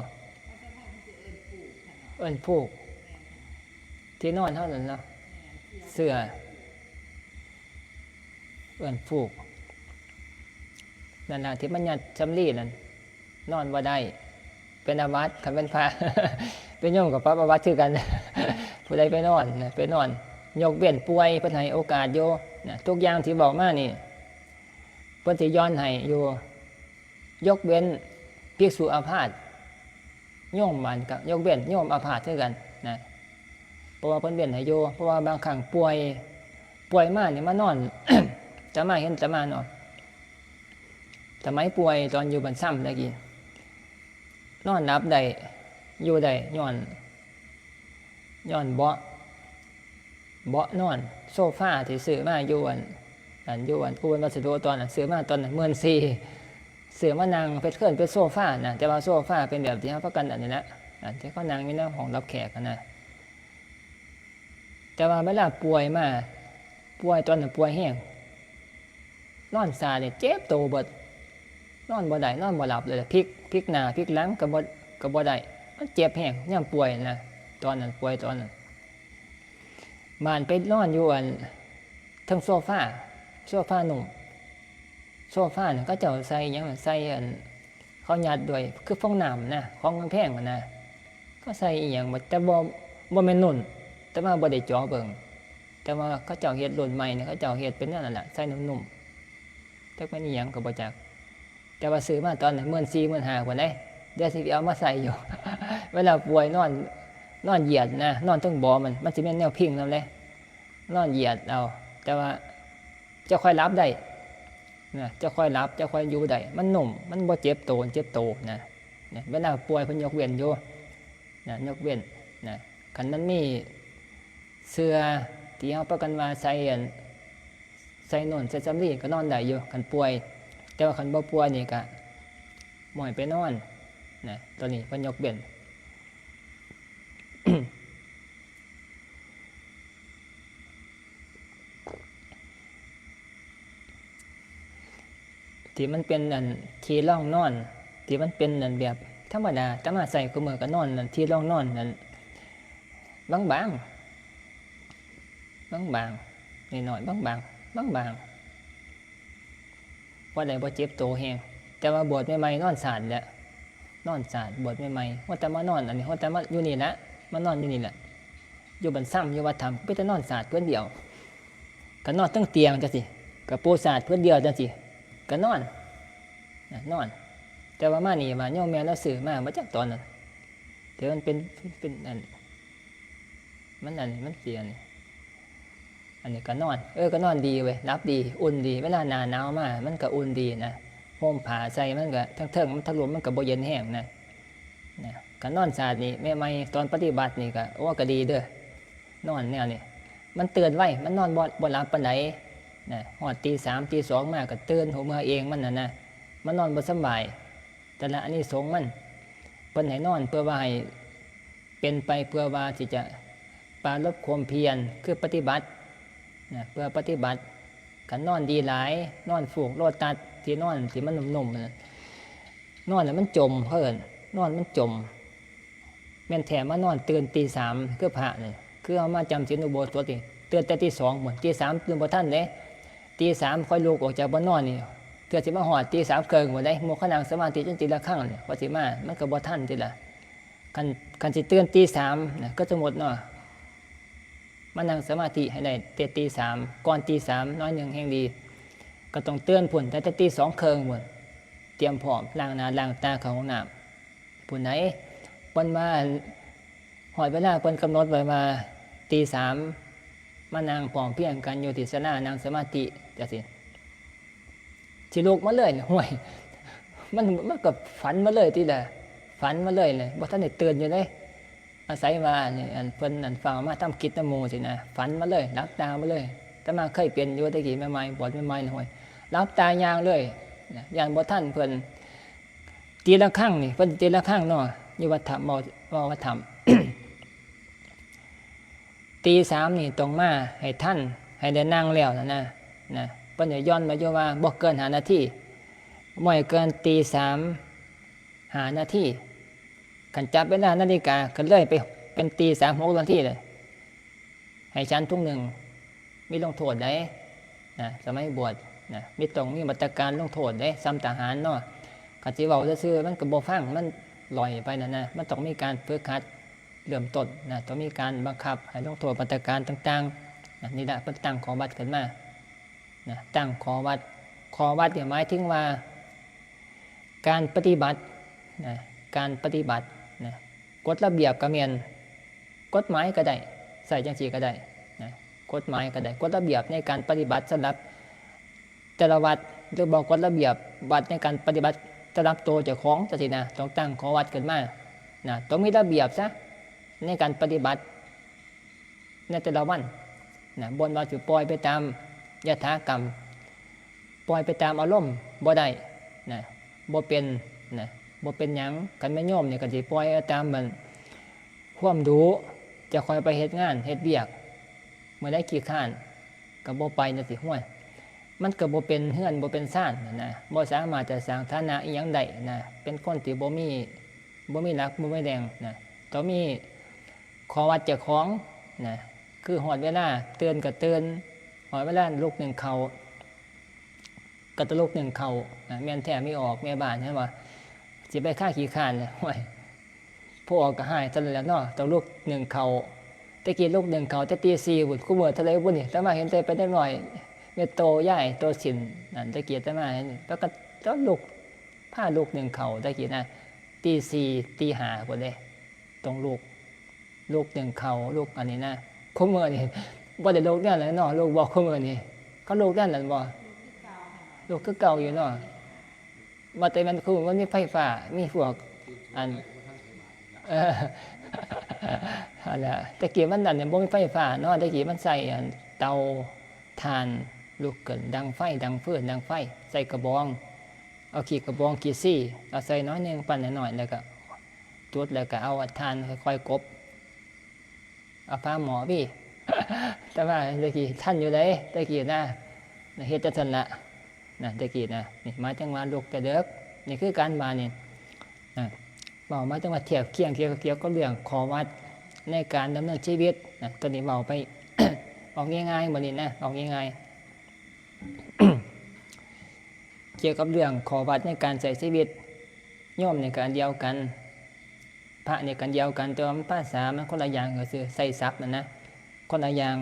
เอิ้นผูกที่นอนเท่านั้นเนาะเสื้อเอิ้นผูกนั่นน่ะที่มันยัดจำรีนั่นนอนบ่ได้เป็นอาวัตคันเป็นพระ เป็นโยมกับพระอาวัตคือกัน ผู้ใดไปนอนนะไปนอนยกเว้นป่วยเพิ่นให้โอกาสโยนะทุกอย่างที่บอกมานี่เพิ่นสิย้อนให้อยู่ยกเว้นภิกษุอาพาธโยมมันกับยกเว้นโยมอาพาธคือกันนะเพราะว่าเพิ่นเว้นให้โยเพราะว่าบางครั้งป่วยมานี่มานอน จะมาเห็นจะมานอนสมัยป่วยตอนอยู่บันซ้ำได้กี่นอนนับได้อยู่ได้ย้อนเบาะนอนโซฟาที่ซื้อมาอยู่อันผู้เป็นวัสดุตอนนั้นซื้อมาตอนนั้น14,000ซื้อมานั่งเพชรเคลื่อนเป็นโซฟานะแต่ว่าโซฟาเป็นแบบที่เขาพักกันอันนี้นะที่เขานั่งอยู่ในห้องรับแขกนะแต่ว่าเวลาป่วยตอนนั้นป่วยแห้งนอนซาเนี่ยเจ็บโตเบิดนอนบ่ได้นอนบ่หลับเลยพลิกหน้าพลิกหลังก็บ่ได้มันเจ็บแห้งยามป่วยนะตอนนั้นป่วยตอนนั้นบ้านไปนอนอยู่ทั้งโซฟาหนุ่มโซฟาเนี่ยก็เจ้าใส่หยังใส่เขายัดด้วยคือฟองน้ำนะของแพงนะก็ใส่อีหยังแต่บ่แม่นนุ่นแต่ว่าบ่ได้จ่อเบิ่งแต่ว่าเขาเจ้าเฮ็ดรุ่นใหม่เนี่ยเขาเจ้าเฮ็ดเป็นนั่นแหละใส่นุ่มๆจักแม่นอีหยังก็บ่จักแต่ว่าซื้อมาตอนนั้น14,000-15,000พุ่นเด้เดี๋ยวสิเอามาใส่อยู่ เวลาป่วยนอนเหยียดนะนอนทั้งบ่มันสิแม่นแนวพิงนำเลยนอนเหยียดเอาแต่ว่าจะค่อยรับได้นะจะค่อยรับจะค่อยอยู่ได้มันนุ่มมันบ่เจ็บโตนะเวลาป่วยเพิ่นยกเว้นอยู่นะยกเว้นนะคันมันมีเสื้อที่เฮาประกันว่าใส่โน่นใส่สำลีก็นอนได้อยู่คันป่วยแต่ว่าคันบ่ป่วยนี่ก็บ่ให้ไปนอนนะตัวนี้เพิ่นยกเว้น ที่มันเป็นที่ร่องนอนที่มันเป็นแบบธรรมดาแต่มาใส่ก็มือก็นอนที่ร่องนอนนั่นบางน้อยๆบางว่าได้บ่เจ็บโตแฮงแต่ว่าบวชใหม่ๆนอนสาดแหละนอนสาดบวชใหม่ๆว่าแต่มานอนอันนี้ว่าแต่มาอยู่นี่แหละมานอนอยู่นี่แหละอยู่บันซ้ำอยู่วัดธรรมไปแต่นอนสาดเพื่อนเดียวก็นอนตั้งเตียงจังสิก็ปูสาดเพื่อนเดียวจังสิก็นอนแต่ว่ามานี่ว่าโยมแม่เราซื้อมาจักตอนนั้น ดี๋ยวมันเป็นอันมันเสียนี่อันนี้ก็นอนก็นอนดีเว้ยรับดีอุ่นดีเวลาหนาวมามันก็อุ่นดีนะห่มผ้าใส่มันก็ทั้งเทิงมันทะลุมันก็บ่เย็นแห้งนะก็นอนสาดนี่แม่ใหม่ตอนปฏิบัตินี่ก็ก็ดีเด้อนอนแนวนี่มันเตือนไว้มันนอนบ่หลับปานใดนะฮอดตี 3 ตี 2มาก็ตื่นหัวเมื่อเองมันน่ะนะมันนอนบ่สบายแต่ละอันนี้สงมันเพิ่นให้นอนเพื่อว่าให้เป็นไปเพื่อว่าที่จะปราลบความเพียรคือปฏิบัตินะเพื่อปฏิบัติกันนอนดีหลายนอนฝูกโลตัดที่นอนที่มันนุ่มๆนอนแล้วมันจมเพิ่นนอนมันจมแม่นแถมมานอนตื่นตี 3คือพระนี่คือเอามาจำศีลอุโบสถนี่ตื่นแต่ตี 2หมดตี 3ตื่นบ่ทันเด้ตี 3ค่อยลุกออกจากบ่นอนนี่เพื่อสิมาฮอดตี 3เกิงบ่ได้โมขนั่งสมาธิจนตีละครั้งนี่พอสิมามันก็บ่ทันติล่ะคันสิตื่นตี 3นะก็สมมุติเนาะมานั่งสมาธิให้ได้แต่ตี 3ก่อนตี 3น้อยนึงแห่งดีก็ต้องเตือนพุ่นแต่ตี 2เคิงหมดเตรียมพร้อมล้างหน้าล้างตาเข้าห้องน้ำพุ่นไหนเพิ่นมาหอดเวลาเพิ่นกำหนดไว้มาตี 3มานั่งพร้อมเพียงกันอยู่ที่ศาลานั่งสมาธิจังซี่สิลุกมาเลยห่วยมันก็ฝันมาเลยติล่ะฝันมาเลยบ่ทันได้ตื่นอยู่เลยอาศัยว่านี่อันเพิ่นอันฟังมาทำกิจนโมสินะฝันมาเลยรับตามาเลยแต่มาเคยเปลี่ยนอยู่ตะกี้ใหม่ๆบวชใหม่ๆห่วยรับตายางเลยย่านบ่ทันเพิ่นตีละครั้งนี่เพิ่นตีละครั้งเนาะอยู่วัดธรรมวัดธรรม ตี 3นี่ตรงมาให้ท่านให้ได้นั่งแล้วนะเพิ่นจะย้อนมาอยู่ว่าบ่เกิน5นาทีบ่ให้เกินตี 3 5นาทีคันจับเวลานาฬิกาก็เลยไปเป็นตี 3 6นาทีเลยให้ฉันทุ่งหนึ่งมีลงโทษได้สมัยบวชมีมาตรการลงโทษได้ซ้ำทหารเนาะคันสิเว้าซื่อๆมันก็บ่ฟังมันลอยไปนะมันต้องมีการฝึกหัดเริ่มต้นต้องมีการบังคับให้ลงโทษมาตรการต่างๆนี่แหละเพิ่นตั้งขอวัดขึ้นมาตั้งขอวัดเนี่ยหมายถึงว่าการปฏิบัติกฎระเบียบก็แม่นกฎหมายก็ได้ใส่จังซี่ก็ได้กฎหมายก็ได้กฎระเบียบในการปฏิบัติสำหรับแต่ละวัดหรือบอกกฎระเบียบวัดในการปฏิบัติสำหรับตัวเจ้าของจังซี่นะต้องตั้งขอวัดขึ้นมาต้องมีระเบียบซะในการปฏิบัติในแต่ละวันบนว่าสิปล่อยไปตามยถากรรมปล่อยไปตามอารมณ์บ่ได้บ่เป็นบ่เป็นหยังกันไม่โยมเนี่ยก็สิปล่อยตามมันความรู้จะคอยไปเฮ็ดงานเฮ็ดเวียกเมื่อได้ขี้ข้านก็บ่ไปจังซี่ห้วยมันก็บ่เป็นเฮือนบ่เป็นซ่านบ่สามารถจะสร้างฐานะอีหยังได้เป็นคนที่บ่มีหลักบ่มีแรงต้องมีขอวัดเจ้าของคือหอดเวลาเตือนก็เตือนหอดเวลาลูกหนึ่งเขาก็ตะลูกหนึ่งเขาแม่นแท้ไม่ออกแม่บ้านใช่ป่ะสิไปฆ่าขี้ข้านเลยห่วยผู้ออกก็หายตลอดแล้วเนาะตะลูกหนึ่งเขาตะกี้ลูกหนึ่งเขาจะตี 4บุญคู่เมื่อทะเลบุญนี่แต่มาเห็นใจไปได้หน่อยเมื่อโตใหญ่โตสินนั่นตะกี้แต่มาแล้วก็ต้องลูกผ้าลูกหนึ่งเขาตะกี้นะตี 4ตี 5พุ่นเลยตรงลูกหนึ่งเขาลูกอันนี้นะคู่เมื่อนี่บ่ได้ลูกนั่นแหละเนาะลูกบอกคู่เมื่อนี่เขาลูกนั่นแหละบ่ลูกคือเก่าอยู่เนาะมาแต่มันคือมันมีไฟฟ้ามีพวกอันอะไรตะกี้มันนั่นเนี่ยบ่มีไฟฟ้าเนาะตะกี้มันใส่เตาถ่านลูกเกินดังไฟดังฟืนดังไฟใส่กระบองเอาขี้กระบองขี้ซี่เอาใส่น้อยนึงปั่นหน่อยๆแล้วก็จุดแล้วก็เอาถ่านค่อยๆกบเอาผ้าหมอพี่แต่ว่าตะกี้ท่านอยู่ไหนตะกี้เฮ็ดจังซั่นละตะกี้นี่มาจังว่าลูกแต่เด็กนี่คือการมานี่เว้ามาจังว่าเทียบเคียงเกี่ยวกับเรื่องขอวัดในการดำเนินชีวิตตอนนี้เว้าไป ออกง่ายๆบ่นี่ออกง่ายๆ เกี่ยวกับเรื่องขอวัดในการใช้ชีวิตโยมในการเดียวกันพระในการเดียวกันแต่ว่าภาษามันคนละอย่างก็คือใส่ศัพท์นะคนละอย่าง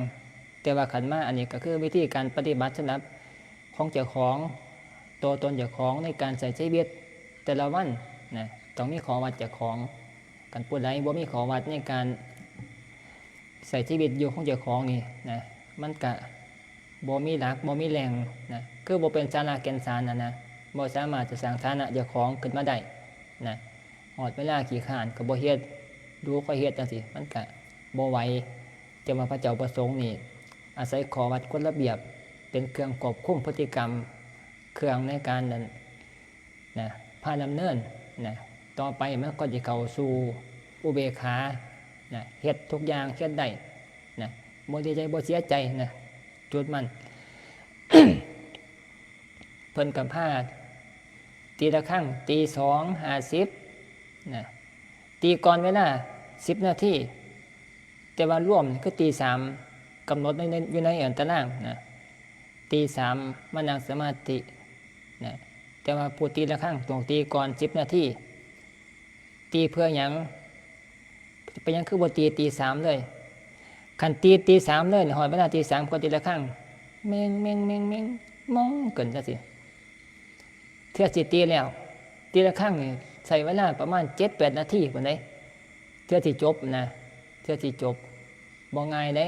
แต่ว่าขันมาอันนี้ก็คือวิธีการปฏิบัติสำหรับของเจ้าของตัวตนเจ้าของในการใช้ชีวิตแต่ละวันต้องมีขอวัดเจ้าของ กันผู้ใดบ่มีข้อวัดในการใส่ชีวิตอยู่ของเจ้าของนี่นะมันก็บ่มีหลักบ่มีแรงนะคือบ่เป็นสาระแก่นสารนะบ่สามารถจะสร้างฐานะเจ้าของขึ้นมาได้นะฮอดเวลาขี้คร้านก็บ่เฮ็ดดูค่อยเฮ็ดจังซี่มันก็บ่ไหวจะมาพระเจ้าประสงค์นี่อาศัยข้อวัดกฎระเบียบเป็นเครื่องควบคุมพฤติกรรมเครื่องในการนั้นนะพาดำเนินนะต่อไปมันก็จะเข้าสู่อุเบกขานะเฮ็ดทุกอย่างเฮ็ดได้นะบ่ดีใจบ่เสียใจนะจุดมัน เพิ่นกับพาตีละครั้งตี2:50นะตีก่อนเวลา10 นาทีแต่ว่าร่วมคือตี3กำหนดอยู่ในตารางนะตี3มานั่งสมาธินะแต่ว่าผู้ตีละครั้งต้องตีก่อน10 นาทีตีเพื่อหยังไปยังคือบ่ตี3เลยคันตี3เลยหอดเวลาตี3ก็ตีละครั้งเมงมองเกินจังซี่เทื่อสิตีแล้วตีละครั้งนี่ใช้เวลาประมาณ 7-8 นาทีพุ่นเด้เทื่อสิจบนะเทื่อสิจบบ่ง่ายเด้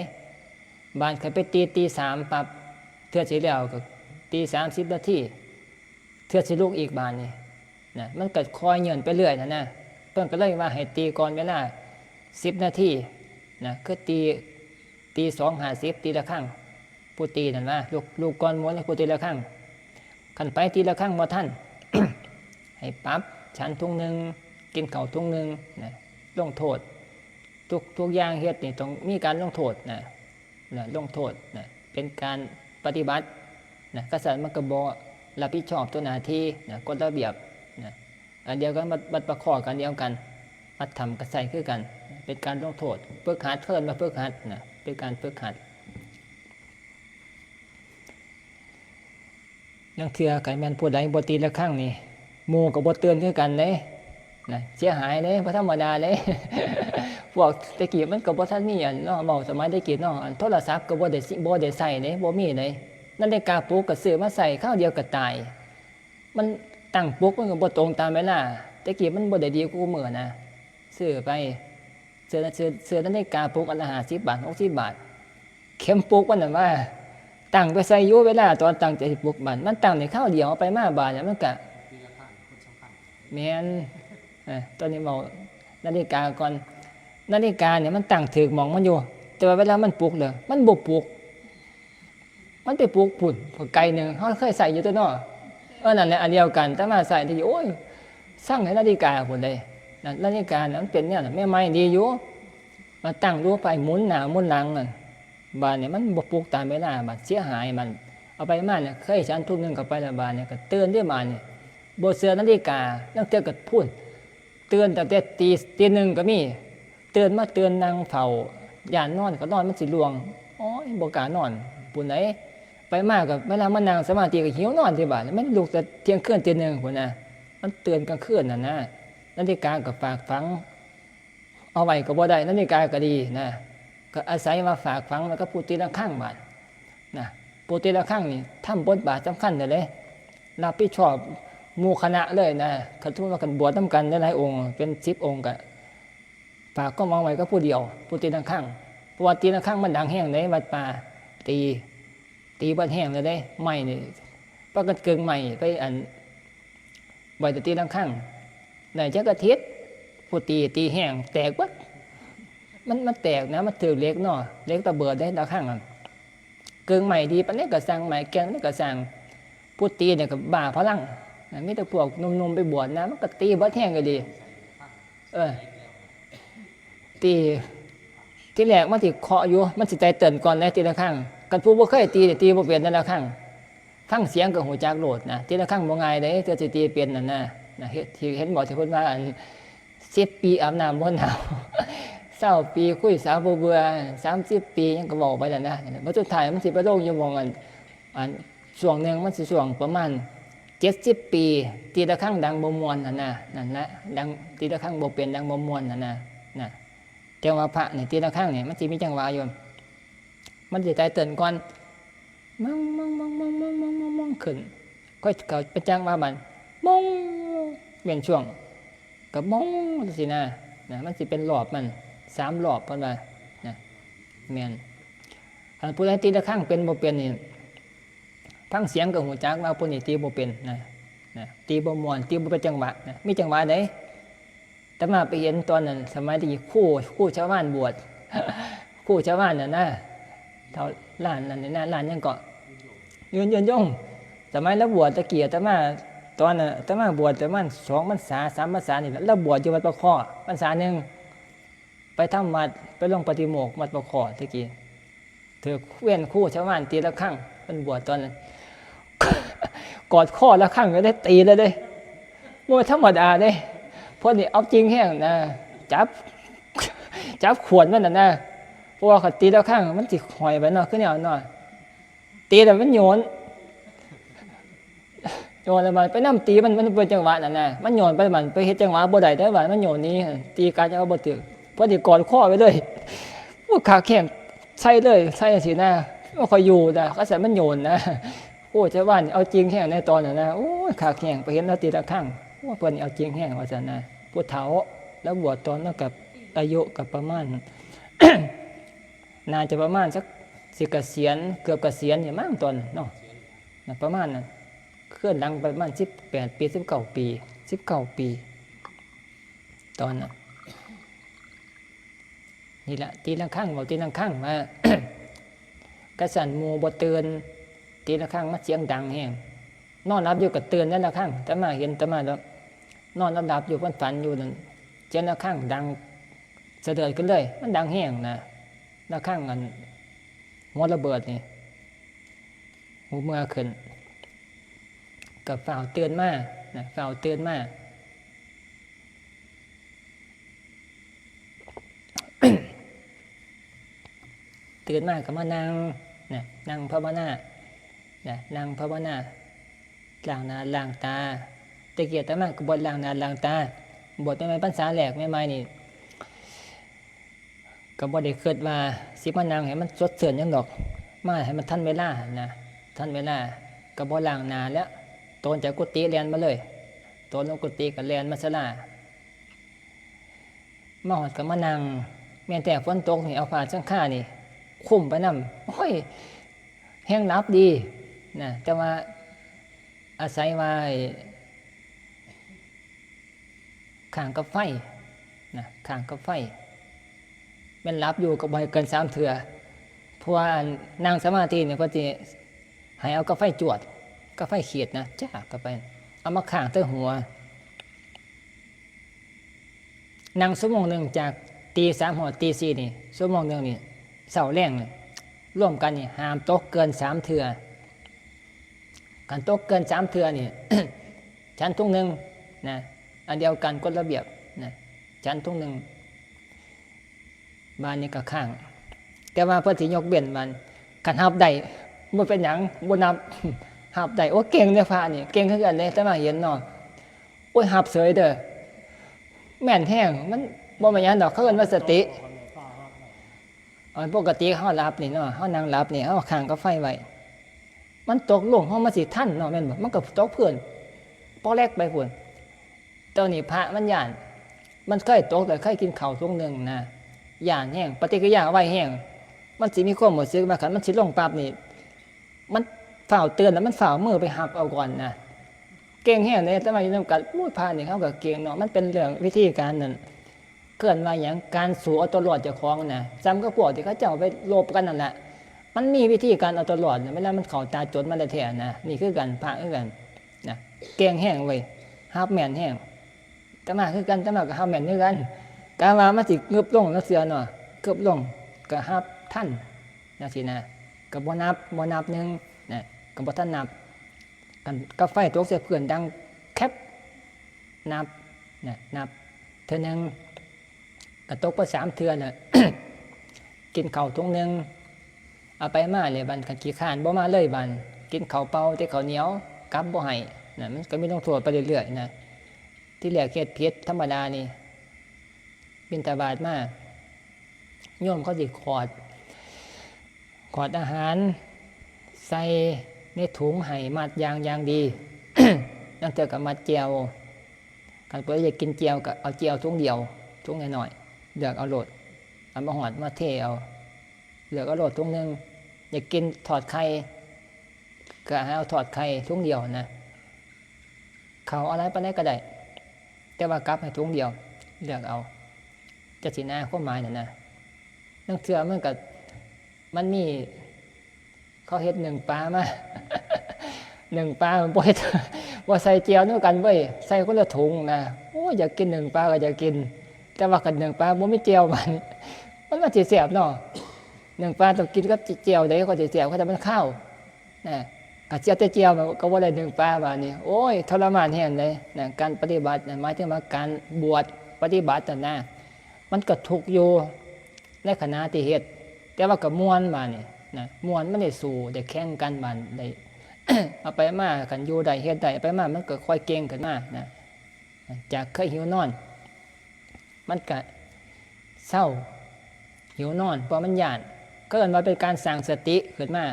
บานเคยไปตี3ปั๊บเทื่อสิแล้วก็ตี30 นาทีเทื่อสิลุกอีกบานนี่นะมันก็คอยเยื่นไปเรื่อยนะเพิ่นก็เลยว่าให้ตีก่อนเวลา10 นาทีนะคือตี2:50ตีละครั้งผู้ตีนั่นว่าลูกก่อนม้วนให้ผู้ตีละครั้งคันไปตีละครั้งบ่ทัน ให้ปรับฉันทุ่งนึงกินข้าวทุ่งนึงนะลงโทษทุกอย่างเฮ็ดนี่ต้องมีการลงโทษนะลงโทษนะเป็นการปฏิบัตินะกษัตริย์มันก็บ่รับผิดชอบตัวหน้าที่นะกฎระเบียบนะอันเดียวกันบัดประคอกันเดียวกันมัดทำกระใส่คือกันเป็นการลงโทษฝึกหัดเพิ่นมาฝึกหัดนะเป็นการฝึกหัดยังเทื่อไก่แม่นผู้ใดบ่ตีละครั้งนี่หมู่ก็บ่เตือนคือกันเด้นะเสียหายเด้บ่ธรรมดาเด้ พวกตะกี้มันก็บ่ทันมีอันเนาะเว้าสมัยตะกี้เนาะอันโทรศัพท์ก็บ่ได้ใช้เด้บ่มีเด้นาฬิกาปลุกก็ซื้อมาใส่คราวเดียวก็ตายมันตั้งปลุกมันก็บ่ตรงตามเวลาตะกี้มันบ่ได้ดีกว่ามื้อนะซื้อไปซื้อนาฬิกาปลุกอันละ50 บาท60 บาทเข็มปลุกมันน่ะว่าตั้งไปใส่อยู่เวลาตอนตั้งใจปลุกมันตั้งในคราวเดียวเอาไปมาบาทเนี่ยมันก็แม่นตอนนี้เว้านาฬิกาก่อนนาฬิกาเนี่ยมันตั้งถูกหม่องมันอยู่แต่ว่าเวลามันปลุกเลยมันบ่ปลุกมันไปปลุกพุ่นไกลนึงเฮาเคยใส่อยู่ตัวเนาะนั่นแหละอันเดียวกันแต่มาใส่ที่โอ้ยสั่งให้นาฬิกาพุ่นได้นาฬิกามันเป็นเนี่ยแม่ไม้ดีอยู่มาตั้งรู้ไปหมุนหน้าหมุนหลังนั่นบานเนี่ยมันบ่ปลุกตามเวลามันเสียหายมันเอาไปมาเนี่ยเคยฉันทุกนึงก็ไปละบานเนี่ยก็เตือนด้วยมาเนี่ยบ่เชื่อนาฬิกาแล้วเตือนก็พูดเตือนตั้งแต่ตี 1ก็มีเตือนมาเตือนนางเฝ้าย่านนอนก็นอนมันสิลวงโอ้ยบ่กล้านอนปุ่นไหนไปมากกับเวลามันนั่งสมาธิก็หิวนอนที่บ้านไม่ลุกแต่เที่ยงคืนตี 1พุ่นน่ะมันเตือนกลางคืนน่ะนะนาฬิกาก็ฝากฝังเอาไว้ก็บ่ได้นาฬิกาก็ดีนะก็อาศัยมาฝากฝังแล้วก็ผู้ตีละครั้งบาดนะผู้ตีละครั้งนี่ทำบทบาทสำคัญเลยรับผิดชอบหมู่คณะเลยนะคันทุกว่ากันบวชนำกันหลายๆองค์เป็น10 องค์ก็ฝากก็มองไว้ก็ผู้เดียวผู้ตีละครั้งเพราะว่าตีละครั้งมันดังแห้งในวัดป่าตีบัดแห้งเลยได้ไม้นี่ปกติเกิงไม้ไปอันบ่อยแต่ตีละครั้งไหนจักอาทิตย์ผู้ตีแห้งแตกวัดมันแตกนะมันถือเล็กเนาะเล็กตะเบิดได้ละครั้งเกิงใหม่ดีปานนี้ก็สั่งใหม่แกงนี่ก็สั่งผู้ตีเนี่ยก็บ้าพลังมีแต่พวกหนุ่มๆไปบวชนะมันก็ตีบัดแห้งก็ดีตีที่แรกมันสิเคาะอยู่มันสิใจเตือนก่อนนะตีละครั้งกันผู้บ่เคยตีบ่เป็นนั่นละครั้งฟังเสียงก็หูจักโลดนะตีละครั้งบ่ง่ายเด้เทื่อสิตีเป็นนั่นนะที่เห็นบอกที่เพิ่นว่าอัน10 ปีอาบน้ำบ่หนาว20 ปีคุยสาวบ่เบื่อ30 ปียังก็บอกไปแล้วนะบ่สุดท้ายมันสิไปลงอยู่หม่องอันช่วงนึงมันสิช่วงประมาณ70 ปีตีละครั้งดังบ่ม่วนนั่นนะดังตีละครั้งบ่เป็นดังบ่ม่วนนั่นนะจังหวะพระนี่ตีละครั้งนี่มันสิมีจังหวะอยู่มันสิใจเตือนก่อนมองขึ้นก็เป็นจังหวะมันมองเว้นช่วงก็มองสินะ นะมันสิเป็นรอบมัน3รอบเพิ่นว่านะแม่นคันผู้ใดตีละครั้งเป็นบ่เป็นนี่ฟังเสียงก็หูจักว่าผู้นี้ตีบ่เป็นนะตีบ่ม่วนตีบ่เป็นจังหวะนะมีจังหวะใดแต่มาไปเห็นตอนนั้นสมัยที่คู่ชาวบ้านบวช คู่ชาวบ้านน่ะนะเท่าล้านนั่นนี่นะล้านยังเกาะยืนยงสมัยแล้วบวชตะเกียแต่มาตอนน่ะแต่มาบวชแต่มัน2พรรษา3พรรษานี่แล้วบวชอยู่วัดประคอพรรษานึงไปทำวัดไปลงปฏิโมกข์วัดประคอตะกี้เธอเวียนคู่ชาวบ้านตีละครั้งมันบวชตอนนั้น กอดข้อละครั้งก็ได้ตีเลยเด้บ่ธรรมดาเด้เพราะนี่เอาจริงแห้งนะจับขวดมันน่ะนะเพราะว่าเขาตีละครั้งมันสิหอยไปเนาะคือแนวเนาะตีแล้วมันโยนแล้วมันไปนำตีมันเป็นจังหวะนั่นน่ะมันโยนไปมันไปเฮ็ดจังหวะบ่ได้แต่ว่ามันโยนนี้ตีกาจะเอาบ่ถึกพอดีกอดข้อไว้เลยผู้ขาแข้งใส่เลยใส่จังซี่นะบ่ค่อยอยู่นะเขาใส่มันโยนนะโอ้ชาวบ้านเอาจริงแห้งในตอนนั้นนะโอ้ยขาแข้งไปเห็นแล้วตีละครั้งว่าเพิ่นเอาจริงแห้งว่าซั่นนะผู้เฒ่าแล้วบวชตอนนั้นกับอายุกับประมาณ น่าจะประมาณสักสิเกษียณเกือบเกษียณเนี่ยมั้งตอนเนาะประมาณนั้นเคลื่อนหลังประมาณ18ปี19ปี19ปีตอนนั้นนี่แหละตีละครั้งบอกตีละครั้งมากระสันหมู่บ่เตือนตีละครั้งมาเสียงดังแฮงนอนรับอยู่กับเตือนนั่นละครั้งแต่มาเห็นแต่มาแล้วนอนรับอยู่ฝันอยู่นั่นเสียงละครั้งดังเสด็จขึ้นเลยมันดังแห้งนะละครั้งอันหัวระเบิดนี่หูเมื่อขึ้นกับฝ่าวเตือนมานะฝ่าวเตือนมา ตื่นมาก็มานั่งนะนั่งภาวนานะนั่งภาวนาล้างหน้าล้างตาตะเกียบตะมากก็บทล้างหน้าล้างตาบทใหม่ๆพรรษาแรกใหม่ๆนี่ก็บ่ได้คิดว่าสิมานั่งให้มันสดเสื่อนหยังดอกมาให้มันทันเวลานะทันเวลาก็บ่ล้างหน้าแล้วโตนจากกุฏิเรียนมาเลยโตนลงกุฏิก็เรียนมาศาลามาฮอดก็มานั่งแม้แต่ฝนตกนี่เอาผ้าสังฆานี่คุ้มไปนำโอ้ยแห้งรับดีนะแต่ว่าอาศัยว่าข้างกับไฟนะข้างกับไฟแม่นรับอยู่กับบ่ให้เกิน3เทื่อเพราะว่านั่งสมาธิเนี่ยก็สิให้เอากาไฟจวดกาไฟเขียดนะจ้ากาไฟเอามาข้างเต้าหัวนั่งชั่วโมงนึงจากตี3หอดตี4นี่ชั่วโมงนึงนี่เสาแรงเลยร่วมกันนี่ห้ามตกเกิน3เทื่อการตกเกิน3เทื่อนี่ ชั้นทุ่งนึงนะอันเดียวกันกฎระเบียบนะชั้นทุ่งนึงบ้านนี้ก็ข้างแต่ว่าเพิ่นสิยกเว้นมันคันหับได้บ่เป็นหยังบ่นับ หับได้โอ้เก่งเด้อพระนี่เก่งคือกันเด้แต่มาเห็นเนาะโอ้ยหับเสยเด้อแม่นแท้งมันบ่แม่นหยังดอกเขาเอิ้นว่าสติปกติเฮาหลับนี่เนาะเฮานั่งหลับนี่เฮาข้างกับไฟไว้มันตกลงเฮามาสิทันเนาะแม่นบ่มันก็ตกเพิ่นปอแรกไปพุ่นตอนนี้พระมันย่านมันเคยตกแต่เคยกินข้าวทุกนึงนะย่านแห้งปฏิกิริยาไวแห้งมันสิมีความรู้สึกว่าคันมันสิลงปั๊บนี่มันฝ่าวเตือนแล้วมันฝ่าวมือไปหับเอาก่อนนะเก่งแห้งเลยแต่มาอยู่นำกันพูดพานี่เขาก็เก่งเนาะมันเป็นเรื่องวิธีการนั่นเกินว่าอย่างการสู่เอาตัวรอดเจ้าของนะซ้ำก็พวกที่เขาเจ้าไปโลภกันนั่นแหละมันมีวิธีการเอาตัวรอดเวลามันเข้าตาจดมันได้แท้นะนี่คือกันพระคือกันนะเก่งแห้งเว้ยหับแม่นแห้งแต่มาคือกันแต่มาก็หับแม่นคือกันการว่ามันสิเงือบลงแล้วเสือเนาะเกือบลงก็หับท่านนะสินะก็บ่นับนึงนะก็บ่ทันนับกันกาไฟตกใส่เพื่อนดังแคบนับนะนับเท่านึงก็ตกไป3เทื่อน่ะ กินข้าวถุงนึงเอาไปมาเลยบัดกันขี้ข้านบ่มาเลยบัดกินข้าวเปล่าแต่ข้าวเหนียวกลับบ่ให้นะมันก็มีต้องโทษไปเรื่อยๆนะที่แรกเฮ็ดผิดธรรมดานี่บิณฑบาตมาโยมเขาสิขอดอาหารใส่ในถุงให้มัดอย่างดี นั่นเท่ากับมัดเจียวกันเพื่อจะกินเจียวก็เอาเจียวถุงเดียว ถุงน้อยๆเลือกเอาโหลดเอามาหอดมาเทเอาเลือกเอาโหลดถุงนึงอยากกินทอดไข่ก็ให้เอาทอดไข่ถุงเดียวนะเขาอะไรปานใดก็ได้แต่ว่ากลับให้ถุงเดียวเลือกเอาจะสิหน้าความหมายนั่นนะนั่งเทื่อมันมีเขาเฮ็ดหนึ่งปลามาหนึ่งปลามันบ่เฮ็ดว่าใส่เจียวนู่กันเว้ยใส่คนละถุงนะโอ้อยากกินหนึ่งปลาก็อยากกินแต่ว่ากันหนึ่งปลาบ่มีเจียวมันว่าสิแซ่บเนาะหนึ่งปลาต้องกินกับเจียวได้ก็สิแซ่บก็จะมันข้าวนะกะเจียวแต่เจียวมันก็บ่ได้หนึ่งปลาบาดนี้โอ้ยทรมานแฮงเลยนะการปฏิบัติหมายถึงว่าการบวชปฏิบัตินั่นนะมันก็ทุกข์อยู่ในขณะที่เฮ็ดแต่ว่าก็ม่วนมานี่นะม่วนมันได้สู้ได้แข่งกันมันได้ เอาไปมากันอยู่ได้เฮ็ดได้ไปมามันก็ค่อยเก่งขึ้นมานะจากเคยหิวนอนมันก็เศร้าหิวนอนเพราะมันย่านก็เอิ้นว่าเป็นการสร้างสติขึ้นมา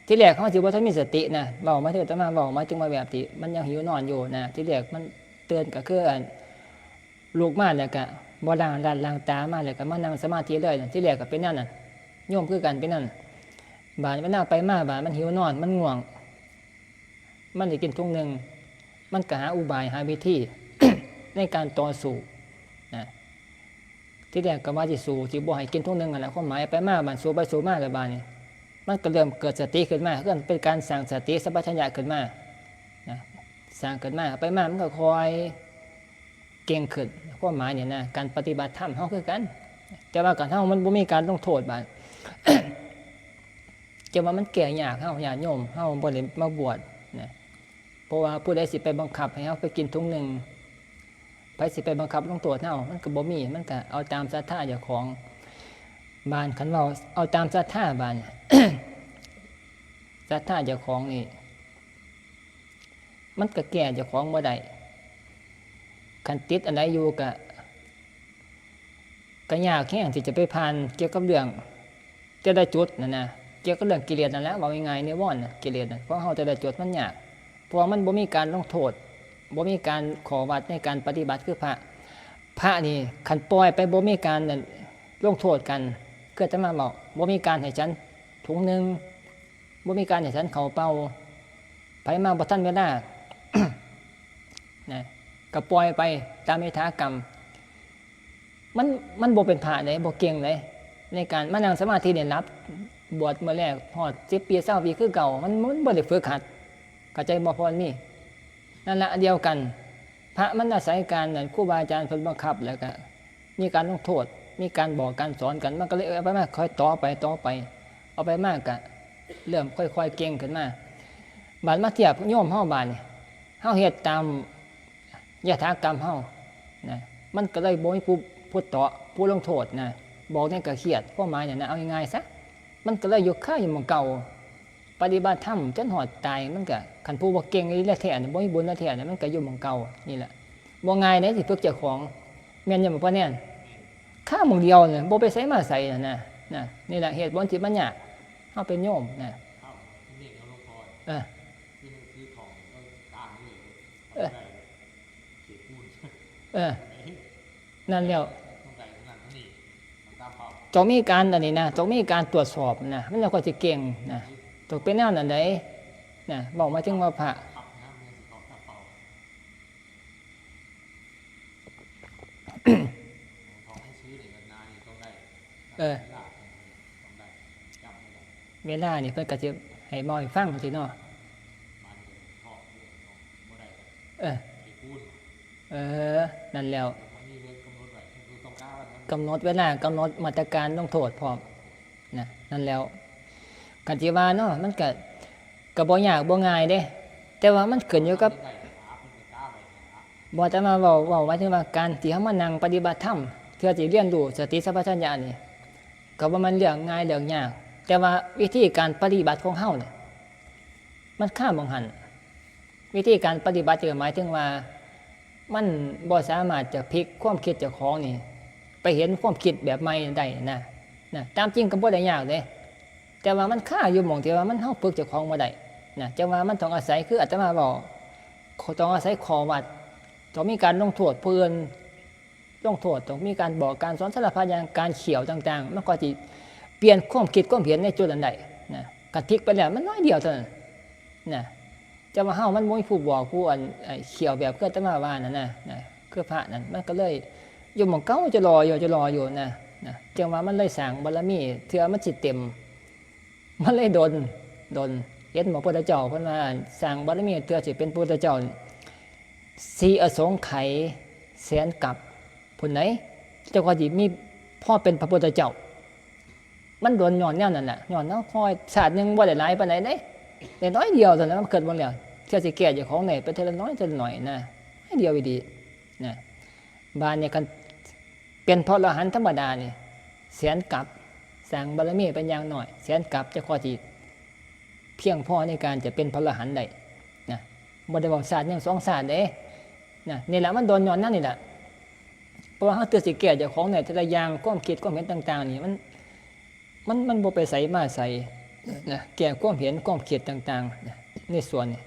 ที่แรกเขาสิบ่ทันมีสตินะเว้ามาถึงแต่มาเว้ามาถึงว่าแบบที่มันยังหิวนอนอยู่นะที่แรกมันเตือนก็คือลูกมาแล้วก็บ่ล้างตามาแล้วก็มานั่งสมาธิเลยที่แรกก็เป็นนั่นน่ะโยมคือกันเป็นนั่นบาดมันน่าไปมาบาดมันหิวนอนมันง่วงมันได้กินทุ่งนึงมันก็หาอุบายหาวิธี ในการต่อสู้นะที่แรกก็ว่าสิสู้สิบ่ให้กินทุ่งนึงนั่นแหละความหมายไปมาบาดสู้ไปสู้มาแล้วบาดนี้มันก็เริ่มเกิดสติขึ้นมาก็เป็นการสร้างสติสัมปชัญญะขึ้นมานะสร้างขึ้นมาไปมามันก็คอยเก่งขึ้นความหมายเนี่ยนะการปฏิบัติธรรมเฮาคือกันแต่ว่าการเฮามันบ่มีการลงโทษบาด จะว่ามันแก่ยากเฮาญาติโยมเฮาบ่ได้มาบวชนะเพราะว่าผู้ใดสิไปบังคับให้เฮาไปกินถุงนึงไปสิไปบังคับลงโทษเฮามันก็บ่มีมันก็เอาตามศรัทธาเจ้าของบ้านคันเว้าเอาตามศรัทธาบ้าน ศรัทธาเจ้าของนี่มันก็แก่เจ้าของบ่ได้คันติดอันใดอยู่ก็ยากแฮงที่จะไปผ่านเกี่ยวกับเรื่องจะได้จุดนั่นนะเกี่ยวกับเรื่องกิเลสนั่นแหละว่าง่ายๆนิวรณ์น่ะกิเลสน่ะเพราะเฮาจะได้จุดมันยากเพราะมันบ่มีการลงโทษบ่มีการขอวัดในการปฏิบัติคือพระนี่คันปล่อยไปบ่มีการลงโทษกันก็จะมาบอกบ่มีการให้ฉันถุงนึงบ่มีการให้ฉันเข้าเป่าไปมาบ่ทันเวลา นะก็ปล่อยไปตามยถากรรมมันบ่เป็นพระเลยบ่เก่งเลยในการมานั่งสมาธิเนี่ยรับบวชเมื่อแรกฮอด10ปี20ปีคือเก่ามันบ่ได้ฝึกหัดเข้าใจบ่พอนี่นั่นละเดียวกันพระมันอาศัยการครูบาอาจารย์เพิ่นบังคับแล้วก็มีการลงโทษมีการบอกการสอนกันมันก็เลยเอาไปมาค่อยต่อไปเอาไปมากก็เริ่มค่อยๆเก่งขึ้นมาบาดมาเทียบโยมเฮาบาดนี่เฮาเฮ็ดตามยถากรรมเฮานะมันก็เลยบ่มีผู้ต่อผู้ลงโทษนะบอกนี่ก็เครียดความหมายเนี่ยนะเอาง่ายๆซะมันก็เลยอยู่ค่าอยู่หม่องเก่าปฏิบัติธรรมจนหอดตายมันก็คันผู้บ่เก่งอีหลีแท้ๆบ่มีบุญแท้ๆมันก็อยู่หม่องเก่านี่แหละบ่ง่ายเด้สิฝึกเจ้าของแม่นอยู่บ่แน่นข้าหม่องเดียวเนี่ยบ่ไปไสมาไสนะนี่แหละเหตุผลที่มันยากเฮาเป็นโยมนะนี่เขาลงคอยเออคือของก็กลางเลยเขียพูดนั่นแล้วต้องใจนั่นนี่ตามเผาต้องมีการอันนี้นะต้องมีการตรวจสอบนะมันแล้วก็สิเก่งนะต้องเป็นแนวนั้นใดนะบอกมาถึงว่าพระเวลานี่เพิ่นก็สิให้บ่ให้ฟังสิเนาะนั่นแล้วกำหนดเวลากำหนดมาตรการต้องโทษพร้อมนะนั่นแล้วกันที่ว่าเนาะมันก็บ่ยากบ่ง่ายเด้แต่ว่ามันขึ้นอยู่กับบ่จะมาเว้าหมายถึงว่าการที่เฮามานั่งปฏิบัติธรรมเพื่อสิเรียนรู้สติสัมปชัญญะนี่ก็บ่มันเรื่องง่ายเรื่องยากแต่ว่าวิธีการปฏิบัติของเฮาเนี่ยมันข้ามบ่หันวิธีการปฏิบัติหมายถึงว่ามันบ่สามารถจะพลิกความคิดเจ้าของนี่ไปเห็นความคิดแบบใหม่ได้นะตามจริงก็บ่ได้ยากเด้แต่ว่ามันค่าอยู่หม่องที่ว่ามันเฮาฝึกเจ้าของบ่ได้จังว่ามันต้องอาศัยคืออาตมาบอกต้องอาศัยขอวัดต้องมีการลงโทษเพื่อน ลงโทษต้องมีการบอกการสอนสารพัดอย่างการเขี่ยวต่างๆมันก็จะเปลี่ยนความคิดความเห็นในจุดนั้นได้นะกระทิกไปแล้วมันน้อยเดียวเท่านั้นนะจะมาเฮามันบ่มีผู้บอกผู้อันเขี่ยวแบบก็จะมาว่านั่นนะคือพระนั่นมันก็เลยอยู่หม่องเก่าจะรออยู่นะจังว่ามันเลยสร้างบารมีเทื่อมันสิเต็มมันเลยดนเห็นหมอพุทธเจ้าเพิ่นว่าสร้างบารมีเทื่อสิเป็นพุทธเจ้าสีอสงไขยแสนกับผู้ไหนเจ้าก็สิมีพ่อเป็นพระพุทธเจ้ามันโดนย้อนแนวนั่นน่ะย้อนเนาะคอยชาตินึงบ่ได้หลายปานใดเด้แต่น้อยเดียวเท่านั้นมันเกิดบ่แล้วเทื่อสิแก้เจ้าของได้ไปเท่าละน้อยเท่าละหน่อยนะน้อยเดียวอีดีนะบ้านเนี่ยคันเป็นพระอรหันต์ธรรมดานี่แสนกับสร้างบารมีเป็นอย่างน้อยแสนกับจะข้อที่เพียงพอในการจะเป็นพระอรหันต์ได้นะบ่ได้บอกศาสตร์ยังสองศาสตร์เด้นะนี่แหละมันโดนย้อนนั่นนี่แหละเพราะว่าเฮาเตือนสิแก้เจ้าของเนี่ยแต่ละอย่างความคิดความเห็นต่างๆนี่มันบ่ไปใส่มาใส่นะแก้ความเห็นความคิดต่างๆนะในส่วนนี้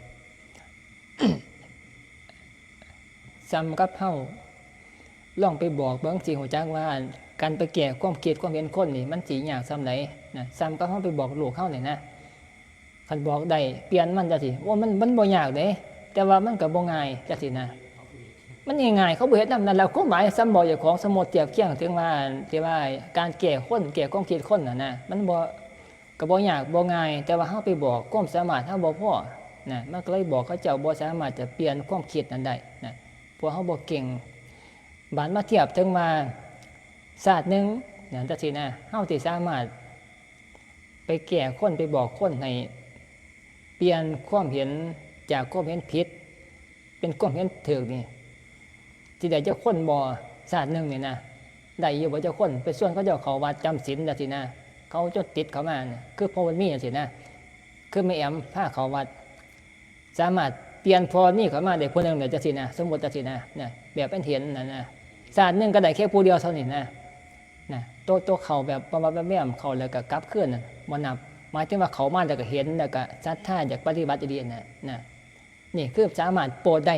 ซ้ำกับเฮาลองไปบอกเบิ่งสิฮู้จักว่าการไปแก้ความคิดความเห็นคนนี่มันสิยากส่ำใดนะซ้ำกับเฮาไปบอกลูกเฮานี่นะคันบอกได้เปลี่ยนมันจังซี่ว่ามันบ่ยากเด้แต่ว่ามันก็บ่ง่ายจังซี่นะมันง่ายๆเขาบ่เฮ็ดนำนั่นแล้วความหมายซ้ำบอกเจ้าของสมมุติเทียบเคียงถึงว่าที่ว่าการแก้คนแก้ความคิดคนน่ะนะมันบ่ก็บ่ยากบ่ง่ายแต่ว่าเฮาไปบอกความสามารถเฮาบ่พอนะมันก็เลยบอกเขาเจ้าบ่สามารถจะเปลี่ยนความคิดนั้นได้นะเพราะเฮาบ่เก่งบานมาเทียบถึงมาศาสตร์นึงอย่างจังซี่นะเฮาสิสามารถไปแก้คนไปบอกคนให้เปลี่ยนความเห็นจากความเห็นผิดเป็นความเห็นถูกนี่ที่ได้เจ้าคนบ่ศาสตร์นึงนี่นะได้อยู่บ่เจ้าคนไปส่วนเขาเจ้าเขาวัดจำศีลจังซี่นะเขาจดติดเขามานะคือพอมันมีจังซี่นะคือแม่แอมพาเขาวัดสามารถเปลี่ยนพอนี่เขามาได้ผู้นึงได้จังซี่นะสมมุติจังซี่นะแบบเป็นเห็นนั่นนะศาสตร์นึงก็ได้แค่ผู้เดียวเท่านี้นะตัวเขาแบบประมาณแบบแม่มเขาแล้วก็กลับขึ้นบ่นับหมายถึงว่าเขามาแล้วก็เห็นแล้วก็ศรัทธาอยากปฏิบัติดีนะนี่คือสามารถโปรดได้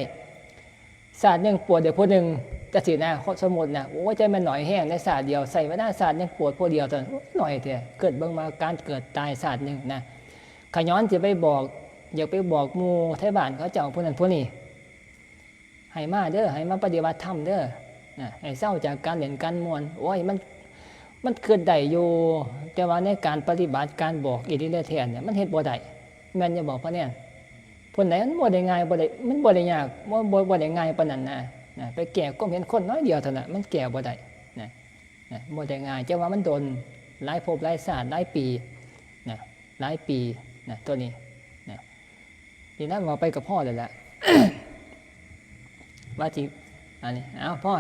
ศาสตร์นึงโปรดเดี๋ยวผู้นึงจังซี่นะสมมุตินะโอ้ใจมันหน่อยแห้งในศาสตร์เดียวใส่ไว้หน้าศาสตร์นึงโปรดผู้เดียวเท่านั้นหน่อยเถอะเกิดเบิ่งมาการเกิดตายศาสตร์นึงนะขย้อนสิไปบอกอยากไปบอกหมู่ไทบ้านเขาเจ้าผู้นั้นผู้นี้ให้มาเด้อให้มาปฏิบัติธรรมเด้อให้เศร้าจากการเล่นการมวนโอ้ยมันเกิดได้อยู่แต่ว่าในการปฏิบัติการบอกอิทธิฤทธิ์แทนเนี่ยมันเฮ็ดบ่ได้แม่นอย่าบอกพระเนี่ยคนไหนมันบ่ได้ง่ายบ่ได้มันบ่ได้ยากบ่ได้ง่ายปานนั้นนะไปแก้ความเห็นคนน้อยเดียวเท่านั้นมันแก้บ่ได้นะบ่ได้ง่ายแต่ว่ามันโดนหลายภพหลายชาติหลายปีหลายปีตัวนี้นี่นะว่าไปกับพ่อเลยแหละ ว่าที่อันนี้เอาพ่อ